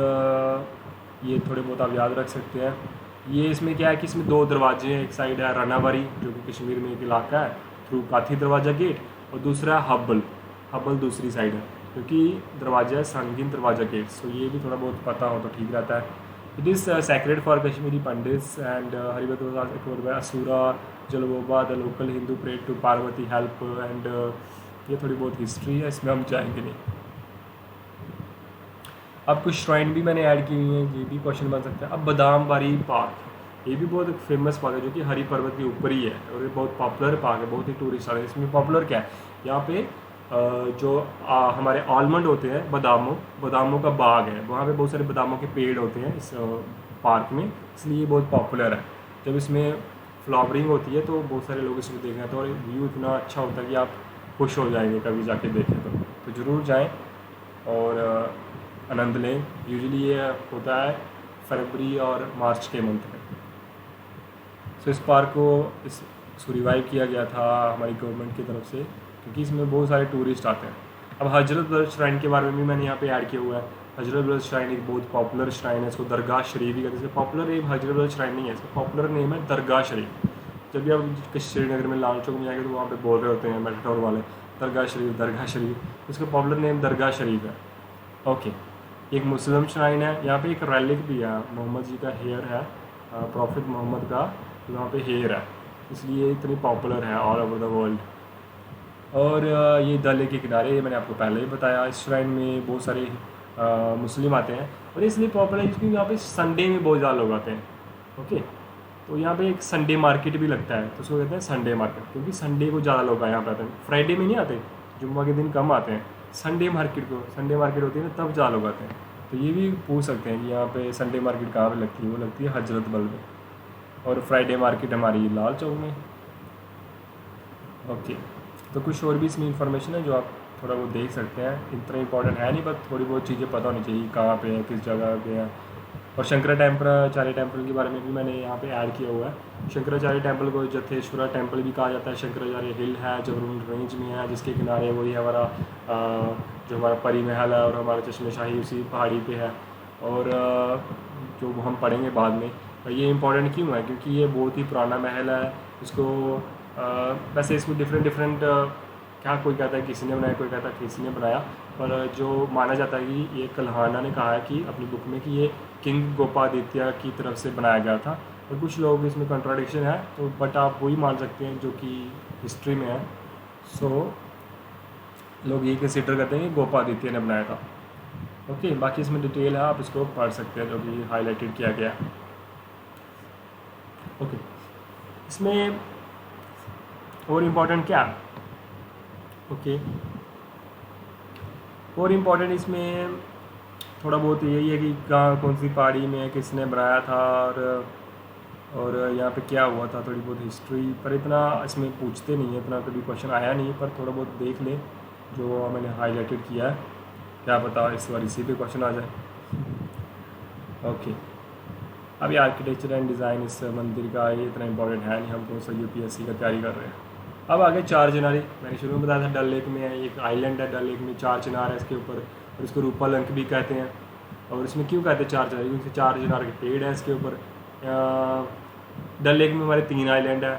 Speaker 1: ये थोड़े बहुत आप याद रख सकते हैं। ये इसमें क्या है कि इसमें 2 दरवाजे हैं, एक साइड है रनावारी जो कि कश्मीर में एक इलाका है, थ्रू काथी दरवाज़ा गेट, और दूसरा हब्बल दूसरी साइड है, क्योंकि दरवाजा है संगीन दरवाजा गेट। सो ये भी थोड़ा बहुत पता हो तो ठीक रहता है। It is sacred for Kashmiri Pandits and Harivat was asura Jalodbhava the local Hindu prayed to Parvati help and ये थोड़ी बहुत हिस्ट्री है, इसमें हम जाएंगे नहीं। अब कुछ श्राइन भी मैंने ऐड की हुई हैं, ये भी क्वेश्चन बन सकता है। अब बादाम बारी पार्क, ये भी बहुत फेमस पार्क है जो कि हरी पर्वत के ऊपर ही है, और ये बहुत पॉपुलर पार्क है, बहुत ही टूरिस्ट आ रहे हैं। इसमें पॉपुलर क्या है, यहाँ पे जो हमारे आलमंड होते हैं, बादामों का बाग है, वहाँ पे बहुत सारे बादामों के पेड़ होते हैं इस पार्क में, इसलिए ये बहुत पॉपुलर है। जब इसमें फ्लावरिंग होती है तो बहुत सारे लोग इसमें देखने आते हैं और व्यू इतना अच्छा होता है कि आप खुश हो जाएंगे कभी जाके देखें तो ज़रूर जाएं और आनंद लें। यूजुअली ये होता है फरवरी और मार्च के मंथ में। सो इस पार्क को इसको रिवाइव किया गया था हमारी गवर्नमेंट की तरफ से, क्योंकि इसमें बहुत सारे टूरिस्ट आते हैं। अब हजरत बल श्राइन के बारे में भी मैंने यहाँ पे ऐड किया हुआ है। हजरत बल श्राइन एक बहुत पॉपुलर श्राइन है, इसको दरगाह शरीफ भी कहते हैं। पॉपुलर नेम हजरत बल श्राइन नहीं है, इसका पॉपुलर नेम है दरगाह शरीफ। जब भी आप श्रीनगर में लाल चौक में जाएंगे तो वहाँ पे बोल रहे होते हैं मेट्रोर वाले दरगाह शरीफ दरगाह शरीफ, इसका पॉपुलर नेम दरगाह शरीफ है। ओके, एक मुस्लिम श्राइन है, यहाँ पे एक रेलिक भी है, मोहम्मद जी का हेयर है, प्रॉफिट मोहम्मद का यहाँ पे हेयर है, इसलिए इतनी पॉपुलर है ऑल ओवर द वर्ल्ड। और ये डल लेक के किनारे, ये मैंने आपको पहले ही बताया, इस श्राइन में बहुत सारे मुस्लिम आते हैं और इसलिए पॉपुलर है क्योंकि यहाँ पे संडे में बहुत ज़्यादा लोग आते हैं। ओके, तो यहाँ पे एक संडे मार्केट भी लगता है, तो उसको कहते हैं संडे मार्केट, क्योंकि संडे को ज़्यादा लोग यहाँ पे आते हैं। फ्राइडे में नहीं आते, जुम्मा के दिन कम आते हैं। संडे मार्केट होती है ना, तब ज़्यादा लोग आते हैं। तो ये भी पूछ सकते हैं कि यहाँ पे संडे मार्केट कहाँ पे लगती है, वो लगती है हजरत बल में, और फ्राइडे मार्केट हमारी लाल चौक में। ओके, तो कुछ और भी इसमें इंफॉर्मेशन है जो आप थोड़ा बहुत देख सकते हैं, इतना इंपॉर्टेंट है नहीं, बट थोड़ी बहुत चीज़ें पता होनी चाहिए कहाँ पे है, किस जगह पे है। और शंकराचार्य टेम्पल के बारे में भी मैंने यहाँ पे ऐड किया हुआ है। शंकराचार्य टेम्पल को जथेश्वरा टेम्पल भी कहा जाता है। शंकराचार्य हिल है जो रेंज में है, जिसके किनारे वही हमारा जो हमारा परी महल है और हमारा चश्मे शाही उसी पहाड़ी पे है। और जो हम पढ़ेंगे बाद में, ये इंपॉर्टेंट क्यों है, क्योंकि ये बहुत ही पुराना महल है। इसको वैसे इसको डिफरेंट क्या, कोई कहता है किसी ने बनाया, कोई कहता है किसी ने बनाया, पर जो माना जाता है कि ये कल्हाना ने कहा है कि अपनी बुक में कि ये किंग गोपादित्य की तरफ से बनाया गया था। और कुछ लोग इसमें कंट्राडिक्शन है, तो बट आप वही मान सकते हैं जो कि हिस्ट्री में है। सो लोग ये कंसिडर करते हैं कि गोपादित्य ने बनाया था। ओके, बाकी इसमें डिटेल है, आप इसको पढ़ सकते हैं जो कि हाईलाइटेड किया गया है। ओके, इसमें और इम्पोर्टेंट क्या है, ओके, और इम्पोर्टेंट इसमें थोड़ा बहुत यही है कि कहाँ कौन सी पहाड़ी में किसने बनाया था और यहाँ पे क्या हुआ था, थोड़ी बहुत हिस्ट्री, पर इतना इसमें पूछते नहीं है, इतना कभी क्वेश्चन आया नहीं, पर थोड़ा बहुत देख लें जो मैंने हाईलाइटेड किया है, क्या पता इस बार इसी पे क्वेश्चन आ जाए। ओके, अभी आर्किटेक्चर एंड डिज़ाइन इस मंदिर का ये इतना इंपॉर्टेंट है नहीं, हम कौन सा यूपीएससी का तैयारी कर रहे हैं। अब आगे चार चिनारी, मैंने शुरू में बताया था डल लेक में है, एक आइलैंड है डल लेक में, चार चिनार है इसके ऊपर, और इसको रूपालंक भी कहते हैं। और इसमें क्यों कहते हैं चार चिनारी, क्योंकि चार चिनार के पेड़ हैं इसके ऊपर। डल लेक में हमारे 3 आइलैंड है,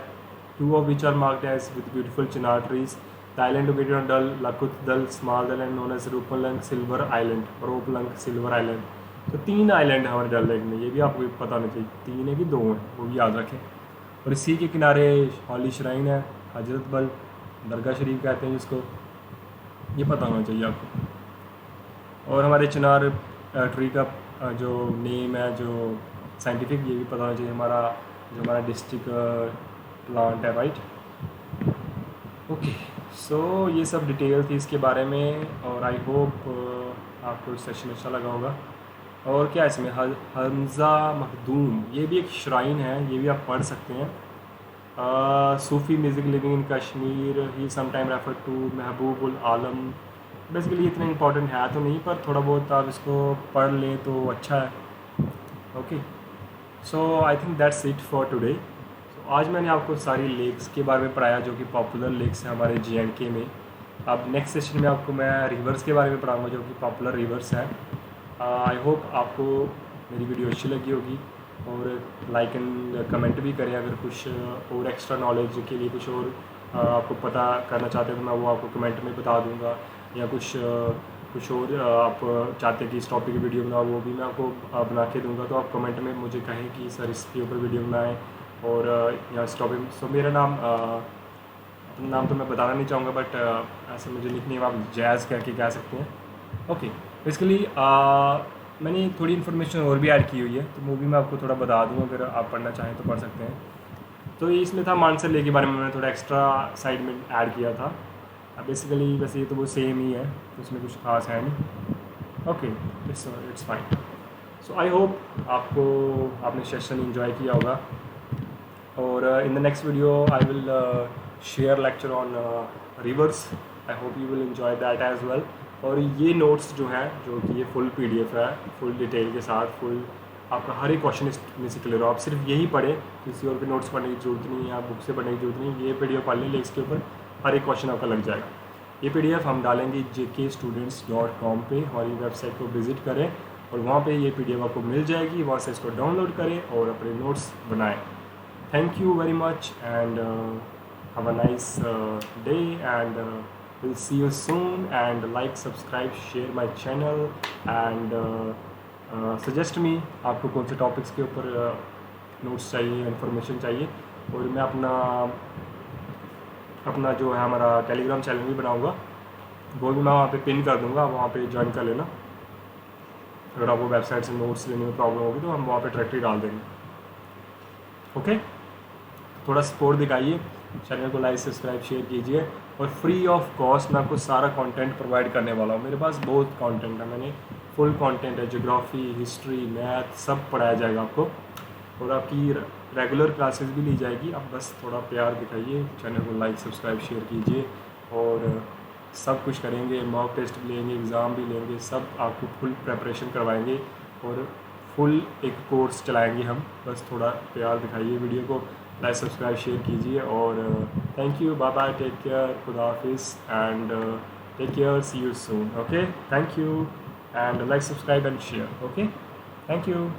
Speaker 1: 2 of which are marked as with beautiful chinar trees. The island located on Dal, Lakut Dal, small Dal and known as Rupalank silver island, Ropalank silver island. तो 3 आइलैंड है हमारे डल लेक में, ये भी आपको पता होना चाहिए, 3 है कि 2 हैं, वो भी याद रखें। और इसी के किनारे हॉली श्राइन है, हजरत बल दरगाह शरीफ कहते हैं जिसको, ये पता होना चाहिए आपको। और हमारे चिनार ट्री का जो नेम है, जो साइंटिफिक, ये भी पता होना चाहिए, हमारा डिस्ट्रिक्ट प्लांट है, राइट। ओके, सो ये सब डिटेल थी इसके बारे में, और आई होप आपको सेशन अच्छा लगा होगा। और क्या इसमें हमज़ा मखदूम, ये भी एक श्राइन है, ये भी आप पढ़ सकते हैं। Sufi music living in Kashmir, he sometime refer to Mahbubul Alam. Basically इतना इंपॉर्टेंट है तो नहीं, पर थोड़ा बहुत आप इसको पढ़ लें तो अच्छा है। Okay, so I think that's it for today. तो आज मैंने आपको सारी लेक्स के बारे में पढ़ाया जो कि पॉपुलर लेक्स हैं हमारे JNK में। अब नेक्स्ट सेशन में आपको मैं रिवर्स के बारे में पढ़ाऊँगा जो कि पॉपुलर रिवर्स हैं। आई होप आपको मेरी वीडियो अच्छी लगी होगी, और लाइक एंड कमेंट भी करें अगर कुछ और एक्स्ट्रा नॉलेज के लिए कुछ और आपको पता करना चाहते हैं तो मैं वो आपको कमेंट में बता दूंगा, या कुछ और आप चाहते हैं कि इस टॉपिक की वीडियो बनाओ, वो भी मैं आपको बना के दूंगा। तो आप कमेंट में मुझे कहें कि सर इसके ऊपर वीडियो बनाएं, और या इस टॉपिक। सो मेरा नाम तो मैं बताना नहीं चाहूँगा, बट ऐसे मुझे निकनेम आप जैज़ करके कह सकते हैं। ओके, बेसिकली मैंने थोड़ी इन्फॉर्मेशन और भी ऐड की हुई है, तो वो भी मैं आपको थोड़ा बता दूँ, अगर आप पढ़ना चाहें तो पढ़ सकते हैं। तो ये इसमें था मानसर लेक के बारे में, मैंने थोड़ा एक्स्ट्रा साइड में ऐड किया था। बेसिकली वैसे ये तो वो सेम ही है, तो उसमें कुछ खास है नहीं। Okay, it's fine. So I hope आपने सेशन इन्जॉय किया होगा, और in the next video I will share lecture on rivers. I hope you will enjoy that as well. और ये नोट्स जो है, जो कि ये फुल PDF है, फुल डिटेल के साथ, फुल आपका हर एक क्वेश्चन इसमें से क्लियर हो। आप सिर्फ यही पढ़ें, किसी और के नोट्स पढ़ने की जरूरत नहीं है, आप बुक से पढ़ने की जरूरत नहीं। ये PDF पढ़ लें, इसके ऊपर हर एक क्वेश्चन आपका लग जाएगा। ये PDF हम डालेंगे jkstudents.com पे, हमारी वेबसाइट को विज़िट करें और वहाँ पे ये PDF आपको मिल जाएगी। वहाँ से इसको डाउनलोड करें और अपने नोट्स बनाएं। Thank you very much, and have a nice day, and we'll see you soon. And like, subscribe, share my channel, and suggest me आपको कौन से टॉपिक्स के ऊपर नोट्स चाहिए, इन्फॉर्मेशन चाहिए। और मैं अपना जो है हमारा टेलीग्राम चैनल भी बनाऊंगा, वो भी मैं वहाँ पे पिन कर दूंगा, वहाँ पे ज्वाइन कर लेना। अगर आपको वेबसाइट से नोट्स लेने में प्रॉब्लम होगी तो हम वहाँ पे डायरेक्टली डाल देंगे। ओके, थोड़ा सपोर्ट दिखाइए, चैनल को लाइक, सब्सक्राइब, शेयर कीजिए। और फ्री ऑफ कॉस्ट मैं आपको सारा कंटेंट प्रोवाइड करने वाला हूँ। मेरे पास बहुत कंटेंट है, मैंने फुल कंटेंट है, ज्योग्राफी, हिस्ट्री, मैथ, सब पढ़ाया जाएगा आपको, और आपकी रेगुलर क्लासेस भी ली जाएगी। आप बस थोड़ा प्यार दिखाइए, चैनल को लाइक, सब्सक्राइब, शेयर कीजिए, और सब कुछ करेंगे। मॉक टेस्ट भी लेंगे, एग्ज़ाम भी लेंगे, सब आपको फुल प्रेपरेशन करवाएंगे, और फुल एक कोर्स चलाएंगे हम। बस थोड़ा प्यार दिखाइए, वीडियो को लाइक, सब्सक्राइब, शेयर कीजिए। और thank you, bye bye, take care, खुदा हाफिज़, and take care, see you soon. Okay, thank you, and like, subscribe and share. Okay, thank you.